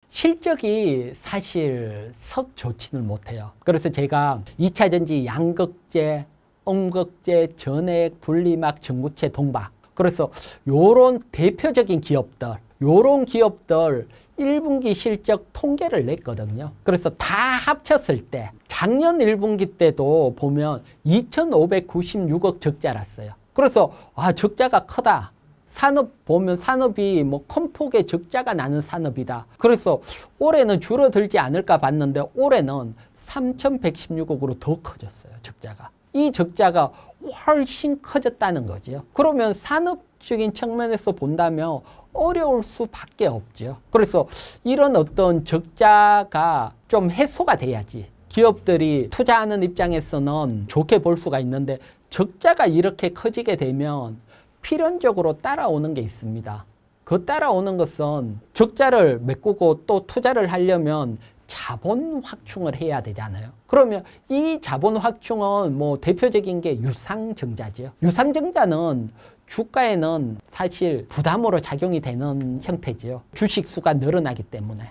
[SPEAKER 1] 실적이 사실 썩 좋지는 못해요. 그래서 제가 2차 전지 양극재, 음극재, 전액, 분리막, 전구체, 동박. 그래서 요런 대표적인 기업들, 요런 기업들 1분기 실적 통계를 냈거든요. 그래서 다 합쳤을 때 작년 1분기 때도 보면 2,596억 적자랐어요. 그래서 적자가 크다. 산업 보면 산업이 뭐 큰 폭의 적자가 나는 산업이다. 그래서 올해는 줄어들지 않을까 봤는데 올해는 3,116억으로 더 커졌어요. 적자가. 이 적자가 훨씬 커졌다는 거죠. 그러면 산업적인 측면에서 본다면 어려울 수밖에 없죠. 그래서 이런 어떤 적자가 좀 해소가 돼야지 기업들이 투자하는 입장에서는 좋게 볼 수가 있는데 적자가 이렇게 커지게 되면 필연적으로 따라오는 게 있습니다. 그 따라오는 것은 적자를 메꾸고 또 투자를 하려면 자본 확충을 해야 되잖아요. 그러면 이 자본 확충은 뭐 대표적인 게 유상증자죠. 유상증자는 주가에는 사실 부담으로 작용이 되는 형태지요. 주식 수가 늘어나기 때문에.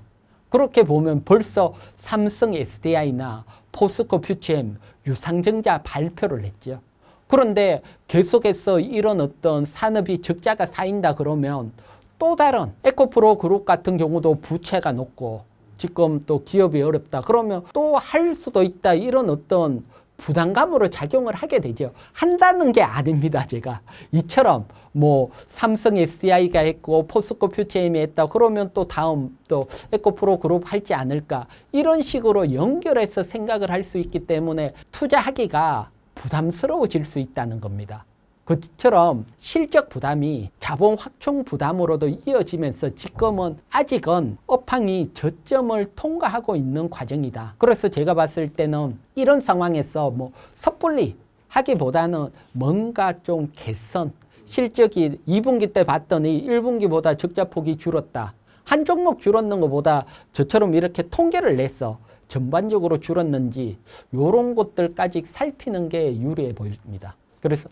[SPEAKER 1] 그렇게 보면 벌써 삼성 SDI나 포스코 퓨처엠 유상증자 발표를 했죠. 그런데 계속해서 이런 어떤 산업이 적자가 쌓인다 그러면 또 다른 에코프로 그룹 같은 경우도 부채가 높고 지금 또 기업이 어렵다 그러면 또 할 수도 있다 이런 어떤 부담감으로 작용을 하게 되죠. 한다는 게 아닙니다. 제가 이처럼 뭐 삼성 SDI가 했고 포스코 퓨처엠이 했다 그러면 또 다음 또 에코프로 그룹 할지 않을까 이런 식으로 연결해서 생각을 할 수 있기 때문에 투자하기가 부담스러워질 수 있다는 겁니다. 그처럼 실적 부담이 자본 확충 부담으로도 이어지면서 지금은 아직은 업황이 저점을 통과하고 있는 과정이다. 그래서 제가 봤을 때는 이런 상황에서 뭐 섣불리 하기보다는 뭔가 좀 개선, 실적이 2분기 때 봤더니 1분기보다 적자폭이 줄었다. 한 종목 줄었는 것보다 저처럼 이렇게 통계를 냈어. 전반적으로 줄었는지 이런 것들까지 살피는 게 유리해 보입니다. 그래서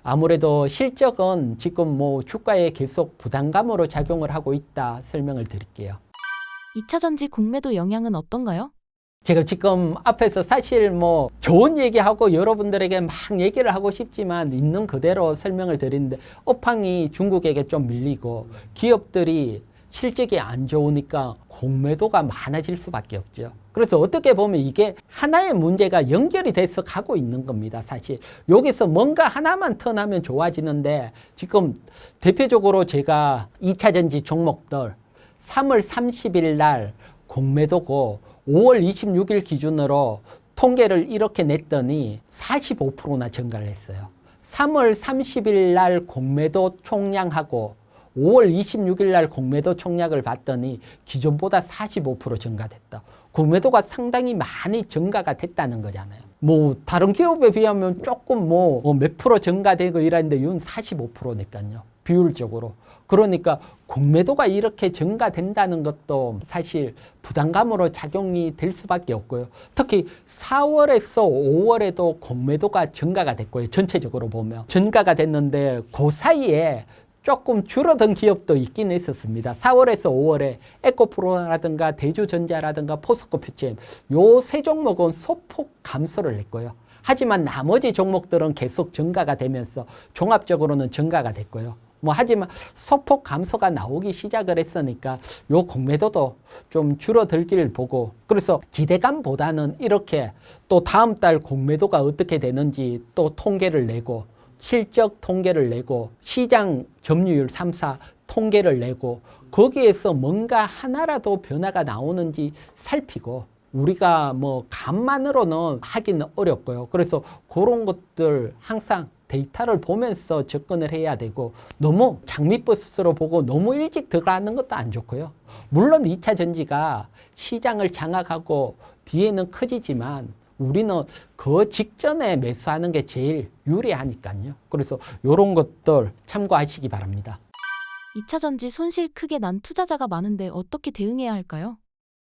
[SPEAKER 1] 아무래도 실적은 지금 뭐 주가에 계속 부담감으로 작용을 하고 있다 설명을 드릴게요.
[SPEAKER 2] 2차 전지 공매도 영향은 어떤가요?
[SPEAKER 1] 제가 지금 앞에서 사실 뭐 좋은 얘기하고 여러분들에게 막 얘기를 하고 싶지만 있는 그대로 설명을 드리는데 업황이 중국에게 좀 밀리고 기업들이 실적이 안 좋으니까 공매도가 많아질 수밖에 없죠. 그래서 어떻게 보면 이게 하나의 문제가 연결이 돼서 가고 있는 겁니다. 사실 여기서 뭔가 하나만 턴하면 좋아지는데 지금 대표적으로 제가 2차 전지 종목들 3월 30일 날 공매도고 5월 26일 기준으로 통계를 이렇게 냈더니 45%나 증가를 했어요. 3월 30일 날 공매도 총량하고 5월 26일 날 공매도 총량을 봤더니 기존보다 45% 증가됐다. 공매도가 상당히 많이 증가가 됐다는 거잖아요. 뭐 다른 기업에 비하면 조금 뭐 몇 프로 증가되고 이러는데 이건 45%니까요. 비율적으로. 그러니까 공매도가 이렇게 증가된다는 것도 사실 부담감으로 작용이 될 수밖에 없고요. 특히 4월에서 5월에도 공매도가 증가가 됐고요. 전체적으로 보면 증가가 됐는데 그 사이에 조금 줄어든 기업도 있긴 했었습니다. 4월에서 5월에 에코프로라든가 대주전자라든가 포스코 퓨처엠 요 세 종목은 소폭 감소를 했고요. 하지만 나머지 종목들은 계속 증가가 되면서 종합적으로는 증가가 됐고요. 뭐 하지만 소폭 감소가 나오기 시작을 했으니까 요 공매도도 좀 줄어들기를 보고, 그래서 기대감보다는 이렇게 또 다음 달 공매도가 어떻게 되는지 또 통계를 내고, 실적 통계를 내고, 시장 점유율 3사 통계를 내고, 거기에서 뭔가 하나라도 변화가 나오는지 살피고, 우리가 뭐 감만으로는 하기는 어렵고요. 그래서 그런 것들 항상 데이터를 보면서 접근을 해야 되고, 너무 장밋빛으로 보고 너무 일찍 들어가는 것도 안 좋고요. 물론 2차 전지가 시장을 장악하고 뒤에는 커지지만 우리는 그 직전에 매수하는 게 제일 유리하니까요. 그래서 이런 것들 참고하시기 바랍니다.
[SPEAKER 2] 2차 전지 손실 크게 난 투자자가 많은데 어떻게 대응해야 할까요?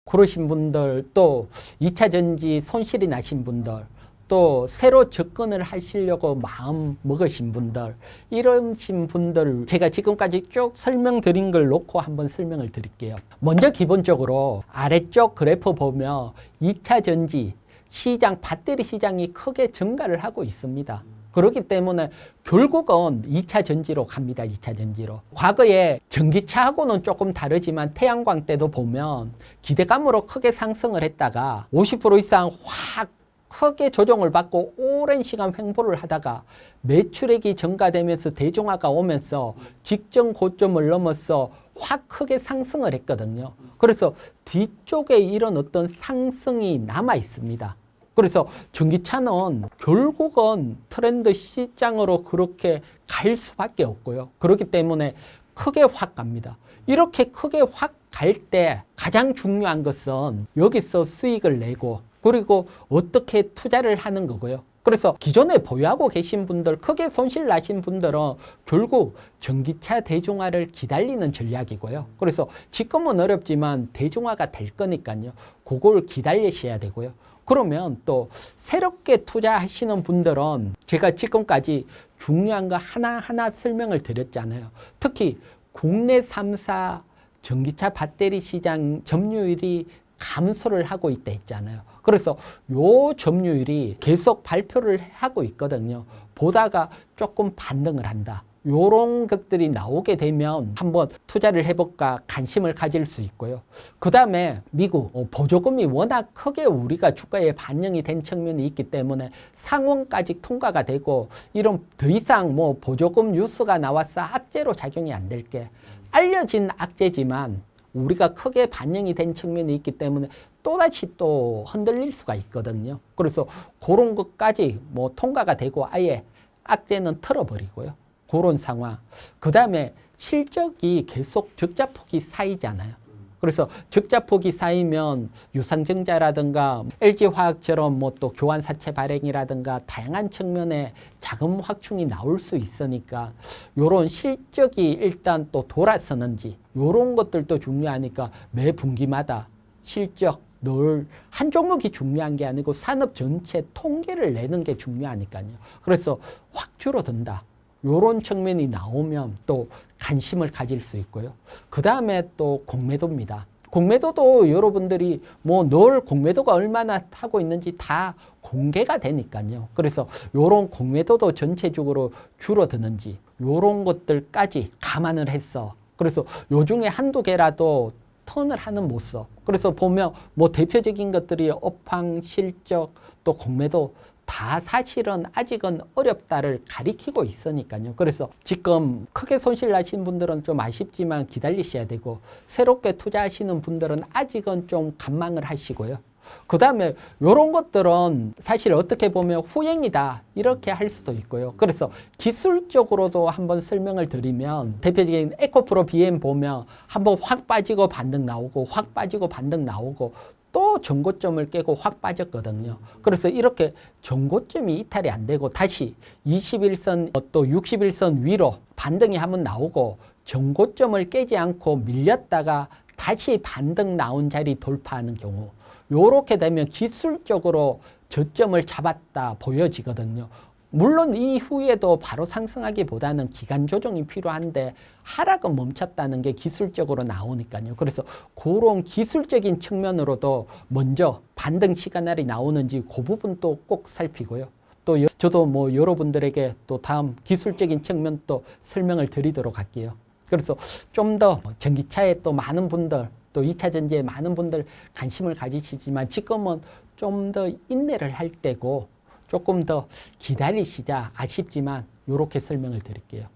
[SPEAKER 1] 그러신 분들, 또 2차 전지 손실이 나신 분들, 또 새로 접근을 하시려고 마음 먹으신 분들, 이러신 분들 제가 지금까지 쭉 설명드린 걸 놓고 한번 설명을 드릴게요. 먼저 기본적으로 아래쪽 그래프 보면 2차 전지 시장, 배터리 시장이 크게 증가를 하고 있습니다. 그렇기 때문에 결국은 2차 전지로 갑니다. 2차 전지로. 과거에 전기차하고는 조금 다르지만 태양광 때도 보면 기대감으로 크게 상승을 했다가 50% 이상 확 크게 조정을 받고 오랜 시간 횡보를 하다가 매출액이 증가되면서 대중화가 오면서 직전 고점을 넘어서 확 크게 상승을 했거든요. 그래서 뒤쪽에 이런 어떤 상승이 남아 있습니다. 그래서 전기차는 결국은 트렌드 시장으로 그렇게 갈 수밖에 없고요. 그렇기 때문에 크게 확 갑니다. 이렇게 크게 확 갈 때 가장 중요한 것은 여기서 수익을 내고, 그리고 어떻게 투자를 하는 거고요. 그래서 기존에 보유하고 계신 분들, 크게 손실 나신 분들은 결국 전기차 대중화를 기다리는 전략이고요. 그래서 지금은 어렵지만 대중화가 될 거니까요. 그걸 기다리셔야 되고요. 그러면 또 새롭게 투자하시는 분들은 제가 지금까지 중요한 거 하나하나 설명을 드렸잖아요. 특히 국내 3사 전기차 배터리 시장 점유율이 감소를 하고 있다 했잖아요. 그래서 요 점유율이 계속 발표를 하고 있거든요. 보다가 조금 반등을 한다. 요런 것들이 나오게 되면 한번 투자를 해볼까 관심을 가질 수 있고요. 그 다음에 미국 보조금이 워낙 크게 우리가 주가에 반영이 된 측면이 있기 때문에 상원까지 통과가 되고, 이런 더 이상 뭐 보조금 뉴스가 나와서 악재로 작용이 안 될 게 알려진 악재지만 우리가 크게 반영이 된 측면이 있기 때문에 또다시 또 흔들릴 수가 있거든요. 그래서 그런 것까지 뭐 통과가 되고 아예 악재는 털어버리고요. 그런 상황. 그 다음에 실적이 계속 적자폭이 쌓이잖아요. 그래서 적자폭이 쌓이면 유상증자라든가 LG화학처럼 뭐 또 교환사채 발행이라든가 다양한 측면의 자금 확충이 나올 수 있으니까 요런 실적이 일단 또 돌아서는지 요런 것들도 중요하니까 매 분기마다 실적 늘 한 종목이 중요한 게 아니고 산업 전체 통계를 내는 게 중요하니까요. 그래서 확 줄어든다. 요런 측면이 나오면 또 관심을 가질 수 있고요. 그 다음에 또 공매도입니다. 공매도도 여러분들이 뭐 늘 공매도가 얼마나 하고 있는지 다 공개가 되니까요. 그래서 요런 공매도도 전체적으로 줄어드는지 요런 것들까지 감안을 해서, 그래서 요 중에 한두 개라도 턴을 하는 모습. 그래서 보면 뭐 대표적인 것들이 업황, 실적, 또 공매도 다 사실은 아직은 어렵다를 가리키고 있으니까요. 그래서 지금 크게 손실 나신 분들은 좀 아쉽지만 기다리셔야 되고, 새롭게 투자하시는 분들은 아직은 좀 관망을 하시고요. 그 다음에 이런 것들은 사실 어떻게 보면 후행이다 이렇게 할 수도 있고요. 그래서 기술적으로도 한번 설명을 드리면, 대표적인 에코프로 BM 보면 한번 확 빠지고 반등 나오고 확 빠지고 반등 나오고 또 전고점을 깨고 확 빠졌거든요. 그래서 이렇게 전고점이 이탈이 안 되고 다시 21선 또 61선 위로 반등이 한번 나오고 전고점을 깨지 않고 밀렸다가 다시 반등 나온 자리 돌파하는 경우, 요렇게 되면 기술적으로 저점을 잡았다 보여지거든요. 물론 이후에도 바로 상승하기보다는 기간 조정이 필요한데 하락은 멈췄다는 게 기술적으로 나오니까요. 그래서 그런 기술적인 측면으로도 먼저 반등 시그널이 나오는지 그 부분도 꼭 살피고요. 또 저도 뭐 여러분들에게 또 다음 기술적인 측면 또 설명을 드리도록 할게요. 그래서 좀 더 전기차에 또 많은 분들, 또 2차 전지에 많은 분들 관심을 가지시지만 지금은 좀 더 인내를 할 때고 조금 더 기다리시자 아쉽지만 이렇게 설명을 드릴게요.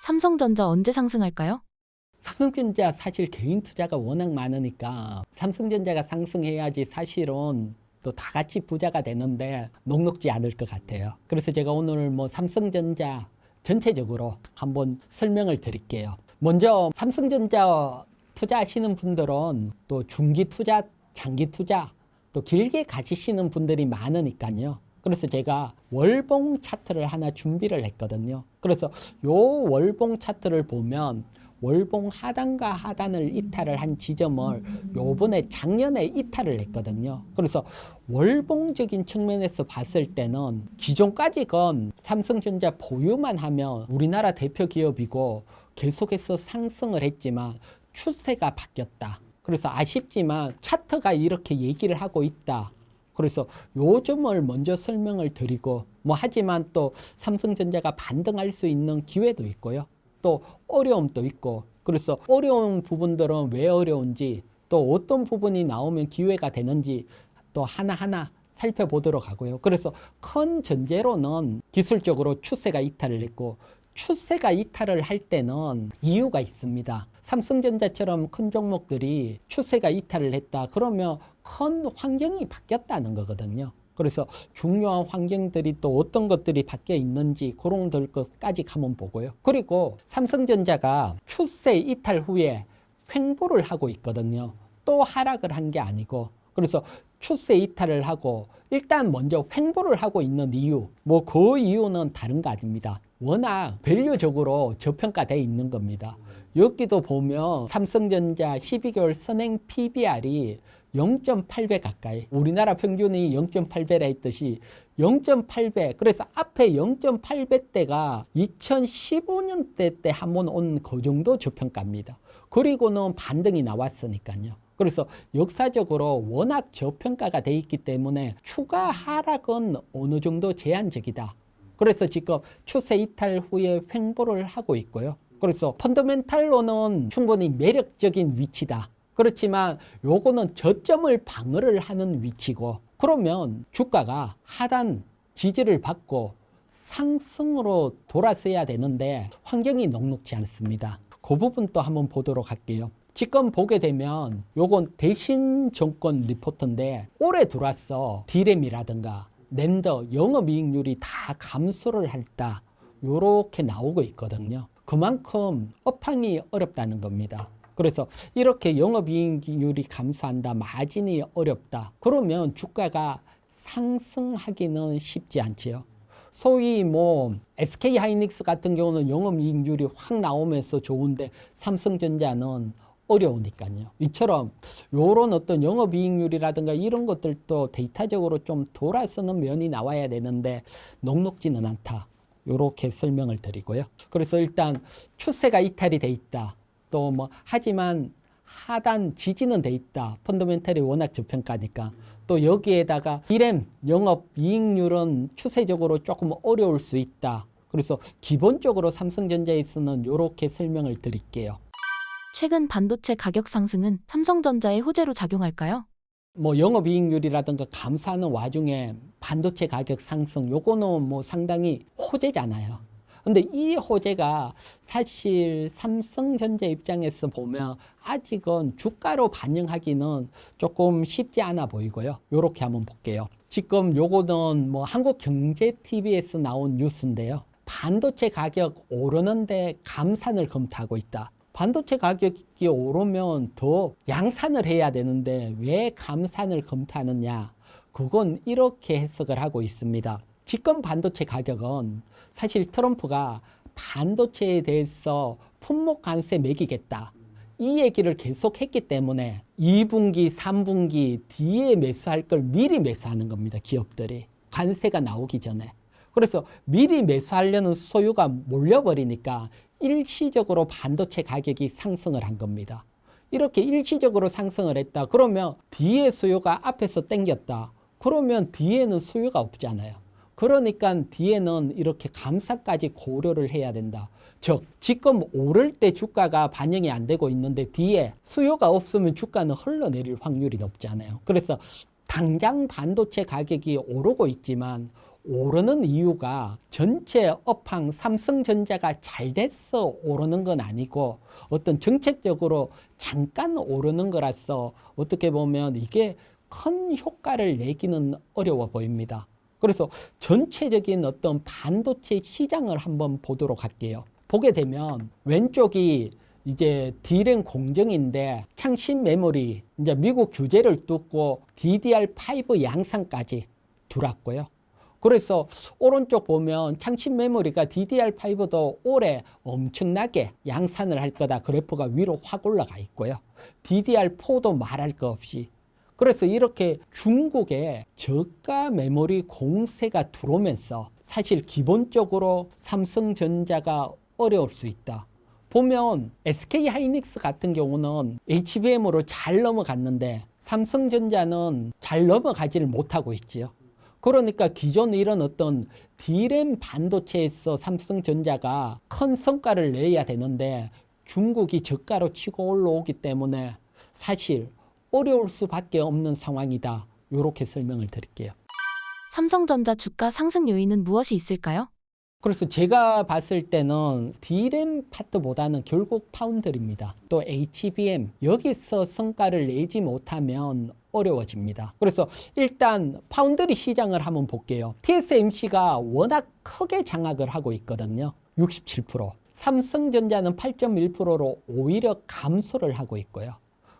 [SPEAKER 2] 삼성전자 언제 상승할까요?
[SPEAKER 1] 삼성전자 사실 개인 투자가 워낙 많으니까 삼성전자가 상승해야지 사실은 또 다 같이 부자가 되는데 녹록지 않을 것 같아요. 그래서 제가 오늘 뭐 삼성전자 전체적으로 한번 설명을 드릴게요. 먼저 삼성전자 투자하시는 분들은 또 중기 투자, 장기 투자 또 길게 가지시는 분들이 많으니까요. 그래서 제가 월봉 차트를 하나 준비를 했거든요. 그래서 요 월봉 차트를 보면 월봉 하단과 하단을 이탈을 한 지점을 요번에 작년에 이탈을 했거든요. 그래서 월봉적인 측면에서 봤을 때는 기존까지건 삼성전자 보유만 하면 우리나라 대표 기업이고 계속해서 상승을 했지만 추세가 바뀌었다. 그래서 아쉽지만 차트가 이렇게 얘기를 하고 있다. 그래서 요 점을 먼저 설명을 드리고 뭐 하지만 또 삼성전자가 반등할 수 있는 기회도 있고요. 또 어려움도 있고 그래서 어려운 부분들은 왜 어려운지 또 어떤 부분이 나오면 기회가 되는지 또 하나하나 살펴보도록 하고요. 그래서 큰 전제로는 기술적으로 추세가 이탈을 했고 추세가 이탈을 할 때는 이유가 있습니다. 삼성전자처럼 큰 종목들이 추세가 이탈을 했다. 그러면 큰 환경이 바뀌었다는 거거든요. 그래서 중요한 환경들이 또 어떤 것들이 바뀌어 있는지 그런 것까지 한번 보고요. 그리고 삼성전자가 추세 이탈 후에 횡보를 하고 있거든요. 또 하락을 한 게 아니고 그래서 추세 이탈을 하고 일단 먼저 횡보를 하고 있는 이유 뭐 그 이유는 다른 거 아닙니다. 워낙 밸류적으로 저평가되어 있는 겁니다. 여기도 보면 삼성전자 12개월 선행 PBR이 0.8배 가까이 우리나라 평균이 0.8배라 했듯이 0.8배 그래서 앞에 0.8배 때가 2015년대 때 한번 온 그 정도 저평가입니다. 그리고는 반등이 나왔으니까요. 그래서 역사적으로 워낙 저평가가 돼 있기 때문에 추가 하락은 어느 정도 제한적이다. 그래서 지금 추세 이탈 후에 횡보를 하고 있고요. 그래서 펀더멘탈로는 충분히 매력적인 위치다. 그렇지만 요거는 저점을 방어를 하는 위치고 그러면 주가가 하단 지지를 받고 상승으로 돌아서야 되는데 환경이 녹록지 않습니다. 그 부분 또 한번 보도록 할게요. 지금 보게 되면 요건 대신증권 리포트인데 올해 들어왔어 디램이라든가 낸더 영업이익률이 다 감소를 했다. 요렇게 나오고 있거든요. 그만큼 업황이 어렵다는 겁니다. 그래서 이렇게 영업이익률이 감소한다, 마진이 어렵다. 그러면 주가가 상승하기는 쉽지 않지요. 소위 뭐 SK 하이닉스 같은 경우는 영업이익률이 확 나오면서 좋은데 삼성전자는 어려우니까요. 이처럼 요런 어떤 영업이익률이라든가 이런 것들도 데이터적으로 좀 돌아서는 면이 나와야 되는데 녹록지는 않다. 요렇게 설명을 드리고요. 그래서 일단 추세가 이탈이 돼 있다. 또 뭐 하지만 하단 지지는 돼 있다. 펀더멘탈이 워낙 저평가니까. 또 여기에다가 디램 영업이익률은 추세적으로 조금 어려울 수 있다. 그래서 기본적으로 삼성전자에서는 요렇게 설명을 드릴게요.
[SPEAKER 2] 최근 반도체 가격 상승은 삼성전자의 호재로 작용할까요?
[SPEAKER 1] 뭐 영업이익률이라든가 감소하는 와중에 반도체 가격 상승 요거는 뭐 상당히 호재잖아요. 근데 이 호재가 사실 삼성전자 입장에서 보면 아직은 주가로 반영하기는 조금 쉽지 않아 보이고요. 요렇게 한번 볼게요. 지금 요거는 뭐 한국경제TV에서 나온 뉴스인데요. 반도체 가격 오르는데 감산을 검토하고 있다. 반도체 가격이 오르면 더 양산을 해야 되는데 왜 감산을 검토하느냐? 그건 이렇게 해석을 하고 있습니다. 지금 반도체 가격은 사실 트럼프가 반도체에 대해서 품목 관세 매기겠다. 이 얘기를 계속 했기 때문에 2분기, 3분기 뒤에 매수할 걸 미리 매수하는 겁니다. 기업들이. 관세가 나오기 전에. 그래서 미리 매수하려는 소유가 몰려버리니까 일시적으로 반도체 가격이 상승을 한 겁니다. 이렇게 일시적으로 상승을 했다. 그러면 뒤에 수요가 앞에서 땡겼다. 그러면 뒤에는 수요가 없잖아요. 그러니까 뒤에는 이렇게 감사까지 고려를 해야 된다. 즉 지금 오를 때 주가가 반영이 안 되고 있는데 뒤에 수요가 없으면 주가는 흘러내릴 확률이 높잖아요. 그래서 당장 반도체 가격이 오르고 있지만 오르는 이유가 전체 업황 삼성전자가 잘 돼서 오르는 건 아니고 어떤 정책적으로 잠깐 오르는 거라서 어떻게 보면 이게 큰 효과를 내기는 어려워 보입니다. 그래서 전체적인 어떤 반도체 시장을 한번 보도록 할게요. 보게 되면 왼쪽이 이제 D램 공정인데 창신 메모리 이제 미국 규제를 뚫고 DDR5 양산까지 들어왔고요. 그래서 오른쪽 보면 창신 메모리가 DDR5도 올해 엄청나게 양산을 할 거다. 그래프가 위로 확 올라가 있고요. DDR4도 말할 거 없이. 그래서 이렇게 중국에 저가 메모리 공세가 들어오면서 사실 기본적으로 삼성전자가 어려울 수 있다. 보면 SK 하이닉스 같은 경우는 HBM으로 잘 넘어갔는데 삼성전자는 잘 넘어가지를 못하고 있지요. 그러니까 기존 이런 어떤 D램 반도체에서 삼성전자가 큰 성과를 내야 되는데 중국이 저가로 치고 올라오기 때문에 사실 어려울 수밖에 없는 상황이다. 이렇게 설명을 드릴게요.
[SPEAKER 2] 삼성전자 주가 상승 요인은 무엇이 있을까요?
[SPEAKER 1] 그래서 제가 봤을 때는 D램 파트보다는 결국 파운드리입니다. 또 HBM 여기서 성과를 내지 못하면 어려워집니다. 그래서 일단 파운드리 시장을 한번 볼게요. TSMC가 워낙 크게 장악을 하고 있거든요. 67%. 삼성전자는 8.1%로 오히려 감소를 하고 있고요.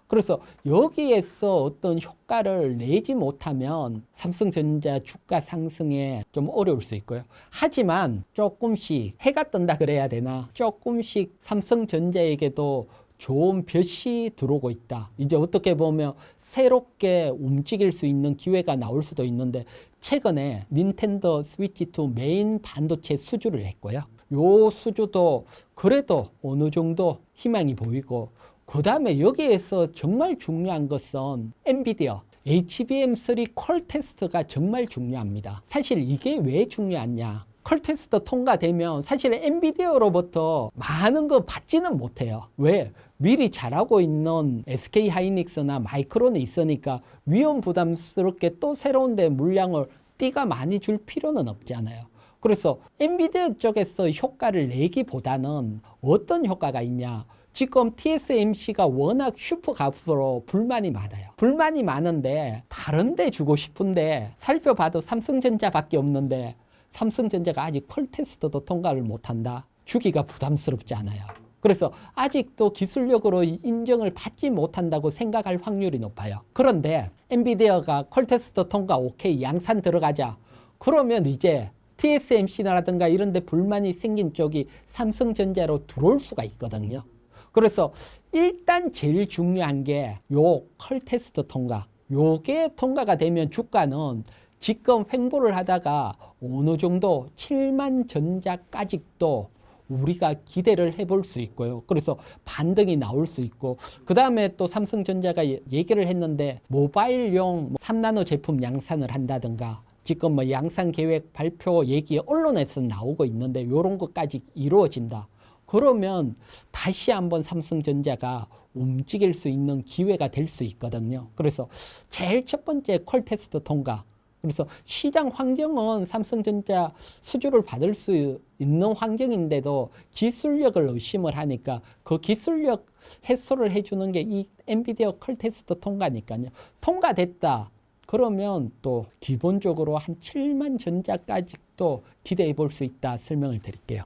[SPEAKER 1] 그래서 여기에서 어떤 효과를 내지 못하면 삼성전자 주가 상승에 좀 어려울 수 있고요. 하지만 조금씩 해가 뜬다 그래야 되나? 조금씩 삼성전자에게도 좋은 볕이 들어오고 있다. 이제 어떻게 보면 새롭게 움직일 수 있는 기회가 나올 수도 있는데 최근에 닌텐도 스위치 2 메인 반도체 수주를 했고요. 요 수주도 그래도 어느 정도 희망이 보이고 그 다음에 여기에서 정말 중요한 것은 엔비디아 HBM3 퀄 테스트가 정말 중요합니다. 사실 이게 왜 중요하냐? 퀄 테스트 통과되면 사실 엔비디아로부터 많은 거 받지는 못해요. 왜? 미리 잘하고 있는 SK 하이닉스나 마이크론이 있으니까 위험 부담스럽게 또 새로운 데 물량을 띠가 많이 줄 필요는 없잖아요. 그래서 엔비디아 쪽에서 효과를 내기보다는 어떤 효과가 있냐? 지금 TSMC가 워낙 슈퍼 값으로 불만이 많아요. 불만이 많은데 다른 데 주고 싶은데 살펴봐도 삼성전자밖에 없는데 삼성전자가 아직 퀄 테스트도 통과를 못한다. 주기가 부담스럽지 않아요. 그래서 아직도 기술력으로 인정을 받지 못한다고 생각할 확률이 높아요. 그런데 엔비디아가 퀄 테스트 통과 오케이 양산 들어가자. 그러면 이제 TSMC라든가 이런 데 불만이 생긴 쪽이 삼성전자로 들어올 수가 있거든요. 그래서 일단 제일 중요한 게 요 퀄 테스트 통과. 요게 통과가 되면 주가는 지금 횡보를 하다가 어느 정도 7만 전자까지도 우리가 기대를 해볼 수 있고요. 그래서 반등이 나올 수 있고 그 다음에 또 삼성전자가 얘기를 했는데 모바일용 3나노 제품 양산을 한다든가 지금 뭐 양산 계획 발표 얘기 언론에서 나오고 있는데 이런 것까지 이루어진다. 그러면 다시 한번 삼성전자가 움직일 수 있는 기회가 될 수 있거든요. 그래서 제일 첫 번째 퀄 테스트 통과. 그래서 시장 환경은 삼성전자 수주를 받을 수 있는 환경인데도 기술력을 의심을 하니까 그 기술력 해소를 해주는 게 이 엔비디아 퀄 테스트 통과니까요. 통과됐다. 그러면 또 기본적으로 한 7만 전자까지 또 기대해 볼 수 있다 설명을 드릴게요.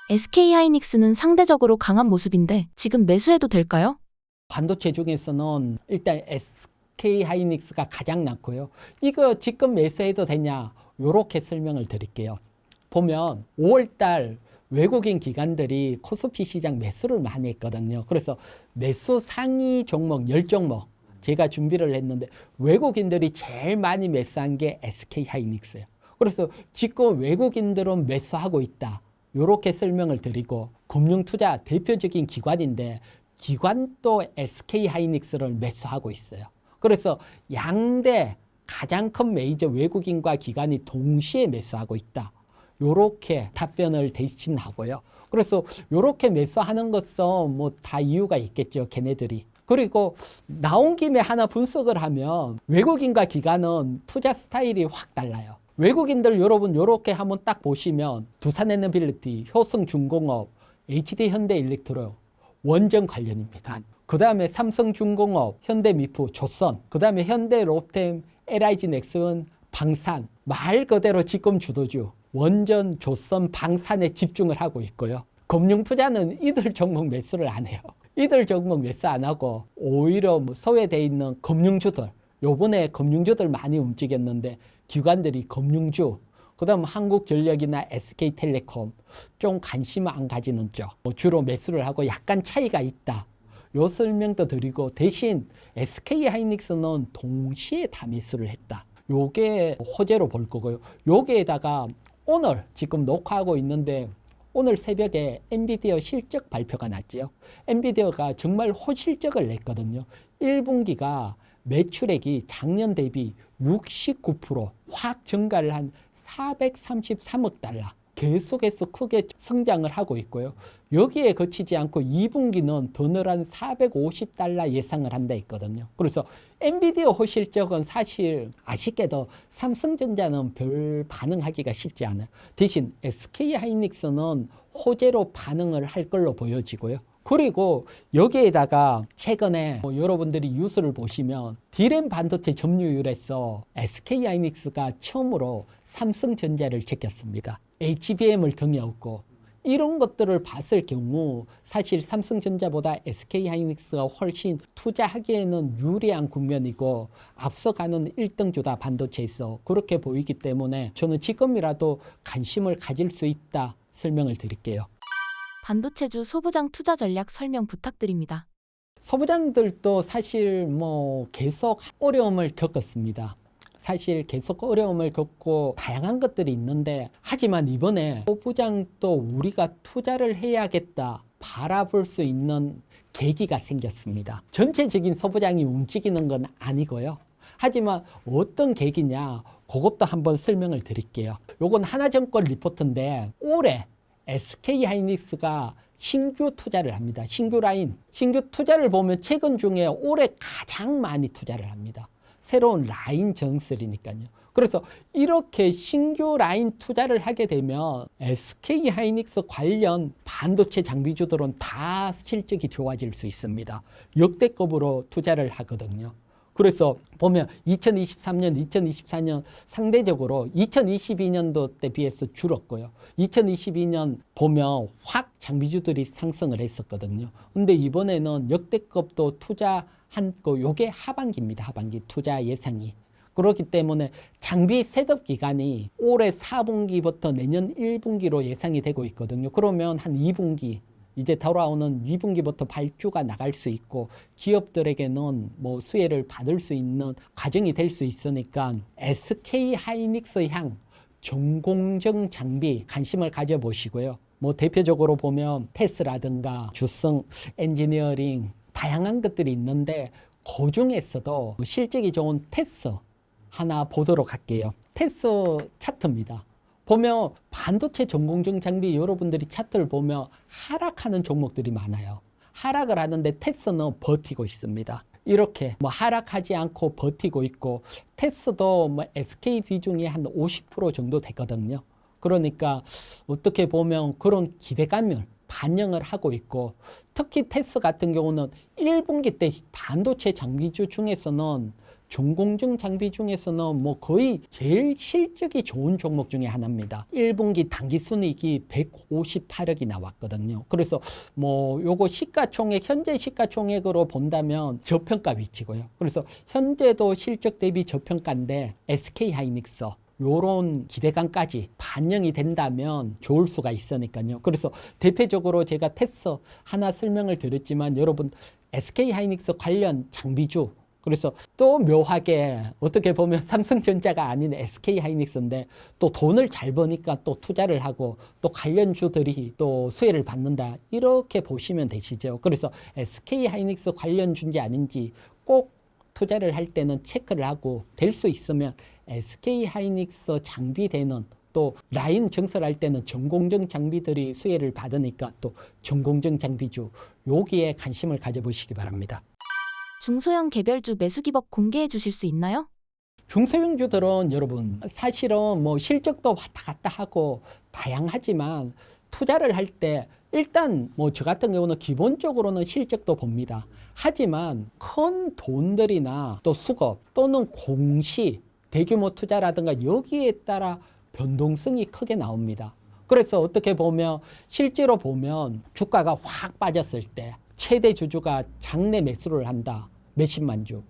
[SPEAKER 2] SK 하이닉스는 상대적으로 강한 모습인데 지금 매수해도 될까요?
[SPEAKER 1] 반도체 중에서는 일단 SK 하이닉스가 가장 낮고요. 이거 지금 매수해도 되냐? 요렇게 설명을 드릴게요. 보면 5월달 외국인 기관들이 코스피 시장 매수를 많이 했거든요. 그래서 매수 상위 종목 10종목 제가 준비를 했는데 외국인들이 제일 많이 매수한 게 SK 하이닉스예요. 그래서 지금 외국인들은 매수하고 있다. 이렇게 설명을 드리고 금융투자 대표적인 기관인데 기관도 SK 하이닉스를 매수하고 있어요. 그래서 양대 가장 큰 메이저 외국인과 기관이 동시에 매수하고 있다. 요렇게 답변을 대신하고요. 그래서 요렇게 매수하는 것은 뭐 다 이유가 있겠죠. 걔네들이. 그리고 나온 김에 하나 분석을 하면 외국인과 기관은 투자 스타일이 확 달라요. 외국인들 여러분 요렇게 한번 딱 보시면 두산에너빌리티, 효성중공업, HD현대일렉트로 원전 관련입니다. 그 다음에 삼성중공업, 현대미프, 조선, 그 다음에 현대로템, LIG넥슨, 방산, 말 그대로 지금 주도주, 원전, 조선, 방산에 집중을 하고 있고요. 금융투자는 이들 종목 매수를 안 해요. 이들 종목 매수 안 하고 오히려 뭐 소외되어 있는 금융주들, 요번에 금융주들 많이 움직였는데 기관들이 금융주, 그 다음 한국전력이나 SK텔레콤 좀 관심 안 가지는 쪽 주로 매수를 하고 약간 차이가 있다. 요 설명도 드리고 대신 SK하이닉스는 동시에 다 매수를 했다. 요게 호재로 볼 거고요. 요게에다가 오늘 지금 녹화하고 있는데 오늘 새벽에 엔비디어 실적 발표가 났죠. 엔비디어가 정말 호실적을 냈거든요. 1분기가 매출액이 작년 대비 69%확 증가를 한 433억 달러. 계속해서 크게 성장을 하고 있고요. 여기에 그치지 않고 2분기는 더 늘어난 450달러 예상을 한다 했거든요. 그래서 엔비디어 호실적은 사실 아쉽게도 삼성전자는 별 반응하기가 쉽지 않아요. 대신 SK하이닉스는 호재로 반응을 할 걸로 보여지고요. 그리고 여기에다가 최근에 여러분들이 뉴스를 보시면 D램 반도체 점유율에서 SK하이닉스가 처음으로 삼성전자를 제꼈습니다. HBM을 등에 업고 이런 것들을 봤을 경우 사실 삼성전자보다 SK하이닉스가 훨씬 투자하기에는 유리한 국면이고 앞서가는 1등주다 반도체에서 그렇게 보이기 때문에 저는 지금이라도 관심을 가질 수 있다 설명을 드릴게요.
[SPEAKER 2] 반도체주 소부장 투자 전략 설명 부탁드립니다.
[SPEAKER 1] 소부장들도 사실 계속 어려움을 겪었습니다. 사실 계속 어려움을 겪고 다양한 것들이 있는데 하지만 이번에 소부장도 우리가 투자를 해야겠다 바라볼 수 있는 계기가 생겼습니다. 전체적인 소부장이 움직이는 건 아니고요. 하지만 어떤 계기냐 그것도 한번 설명을 드릴게요. 요건 하나증권 리포트인데 올해 SK하이닉스가 신규 투자를 합니다. 신규 라인. 신규 투자를 보면 최근 중에 올해 가장 많이 투자를 합니다. 새로운 라인 전설이니까요. 그래서 이렇게 신규 라인 투자를 하게 되면 SK하이닉스 관련 반도체 장비주들은 다 실적이 좋아질 수 있습니다. 역대급으로 투자를 하거든요. 그래서 보면 2023년, 2024년 상대적으로 2022년도 때 비해서 줄었고요. 2022년 보면 확 장비주들이 상승을 했었거든요. 근데 이번에는 역대급도 투자한 거 요게 하반기입니다. 하반기 투자 예상이. 그렇기 때문에 장비 셋업 기간이 올해 4분기부터 내년 1분기로 예상이 되고 있거든요. 그러면 한 2분기 이제 돌아오는 2분기부터 발주가 나갈 수 있고 기업들에게는 수혜를 받을 수 있는 과정이 될 수 있으니까 SK하이닉스 향 전공정 장비 관심을 가져보시고요. 대표적으로 보면 테스라든가 주성 엔지니어링 다양한 것들이 있는데 그 중에서도 실적이 좋은 테스 하나 보도록 할게요. 테스 차트입니다. 보면 반도체 전공정 장비 여러분들이 차트를 보면 하락하는 종목들이 많아요. 하락을 하는데 테스는 버티고 있습니다. 이렇게 하락하지 않고 버티고 있고 테스도 SK 비중이 한 50% 정도 되거든요. 그러니까 어떻게 보면 그런 기대감을 반영을 하고 있고 특히 테스 같은 경우는 1분기 때 반도체 장비주 중에서는 전공정 장비 중에서는 거의 제일 실적이 좋은 종목 중에 하나입니다. 1분기 당기순이익이 158억이 나왔거든요. 그래서 요거 시가총액, 현재 시가총액으로 본다면 저평가 위치고요. 그래서 현재도 실적 대비 저평가인데 SK하이닉스 요런 기대감까지 반영이 된다면 좋을 수가 있으니까요. 그래서 대표적으로 제가 테스 하나 설명을 드렸지만 여러분 SK하이닉스 관련 장비주 그래서 또 묘하게 어떻게 보면 삼성전자가 아닌 SK하이닉스인데 또 돈을 잘 버니까 또 투자를 하고 또 관련주들이 또 수혜를 받는다 이렇게 보시면 되시죠. 그래서 SK하이닉스 관련주인지 아닌지 꼭 투자를 할 때는 체크를 하고 될 수 있으면 SK 하이닉스 장비되는 또 라인 증설할 때는 전공정 장비들이 수혜를 받으니까 또 전공정 장비주 여기에 관심을 가져보시기 바랍니다.
[SPEAKER 2] 중소형 개별주 매수 기법 공개해 주실 수 있나요?
[SPEAKER 1] 중소형주들은 여러분 사실은 뭐 실적도 왔다 갔다 하고 다양하지만 투자를 할 때 일단 뭐 저 같은 경우는 기본적으로는 실적도 봅니다. 하지만 큰 돈들이나 또 수급 또는 공시 대규모 투자라든가 여기에 따라 변동성이 크게 나옵니다. 그래서 어떻게 보면 실제로 보면 주가가 확 빠졌을 때 최대 주주가 장내 매수를 한다. 몇십만 주.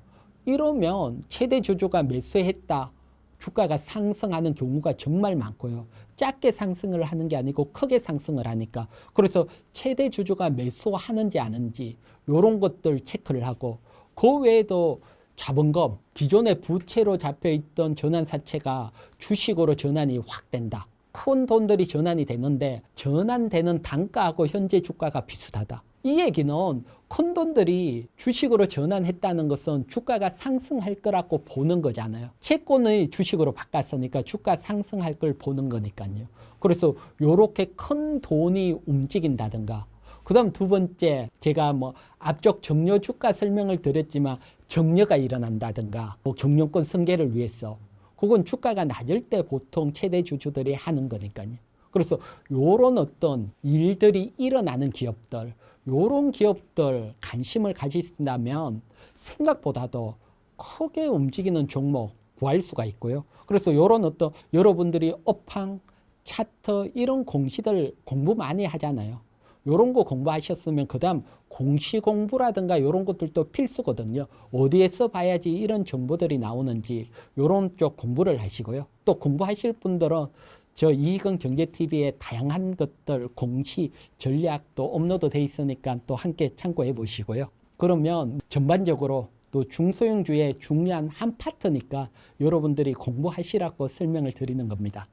[SPEAKER 1] 이러면 최대 주주가 매수했다. 주가가 상승하는 경우가 정말 많고요. 작게 상승을 하는 게 아니고 크게 상승을 하니까. 그래서 최대 주주가 매수하는지 아닌지 이런 것들 체크를 하고 그 외에도 자본금, 기존의 부채로 잡혀있던 전환사채가 주식으로 전환이 확 된다. 큰 돈들이 전환이 되는데 전환되는 단가하고 현재 주가가 비슷하다. 이 얘기는 큰 돈들이 주식으로 전환했다는 것은 주가가 상승할 거라고 보는 거잖아요. 채권을 주식으로 바꿨으니까 주가 상승할 걸 보는 거니까요. 그래서 이렇게 큰 돈이 움직인다든가 그 다음 두 번째 제가 뭐 앞쪽 정려 주가 설명을 드렸지만 정려가 일어난다든가 뭐 경영권 승계를 위해서 그건 주가가 낮을 때 보통 최대 주주들이 하는 거니까요. 그래서 요런 어떤 일들이 일어나는 기업들 요런 기업들 관심을 가지신다면 생각보다도 크게 움직이는 종목 구할 수가 있고요. 그래서 요런 어떤 여러분들이 업황, 차트 이런 공시들 공부 많이 하잖아요. 요런 거 공부하셨으면 그 다음 공시 공부라든가 요런 것들도 필수거든요. 어디에서 봐야지 이런 정보들이 나오는지 요런 쪽 공부를 하시고요. 또 공부하실 분들은 저 이익은 경제TV에 다양한 것들 공시 전략도 업로드 돼 있으니까 또 함께 참고해 보시고요. 그러면 전반적으로 또 중소형주의 중요한 한 파트니까 여러분들이 공부하시라고 설명을 드리는 겁니다.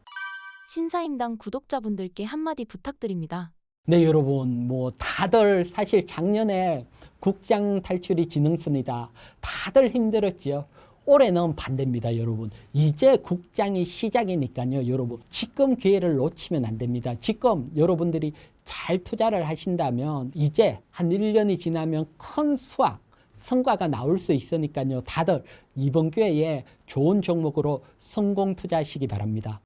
[SPEAKER 2] 신사임당 구독자분들께 한마디 부탁드립니다.
[SPEAKER 1] 네, 여러분, 뭐, 다들 사실 작년에 국장 탈출이 지능선이다. 다들 힘들었죠. 올해는 반대입니다, 여러분. 이제 국장이 시작이니까요, 여러분. 지금 기회를 놓치면 안 됩니다. 지금 여러분들이 잘 투자를 하신다면 이제 한 1년이 지나면 큰 수확, 성과가 나올 수 있으니까요. 다들 이번 기회에 좋은 종목으로 성공 투자하시기 바랍니다.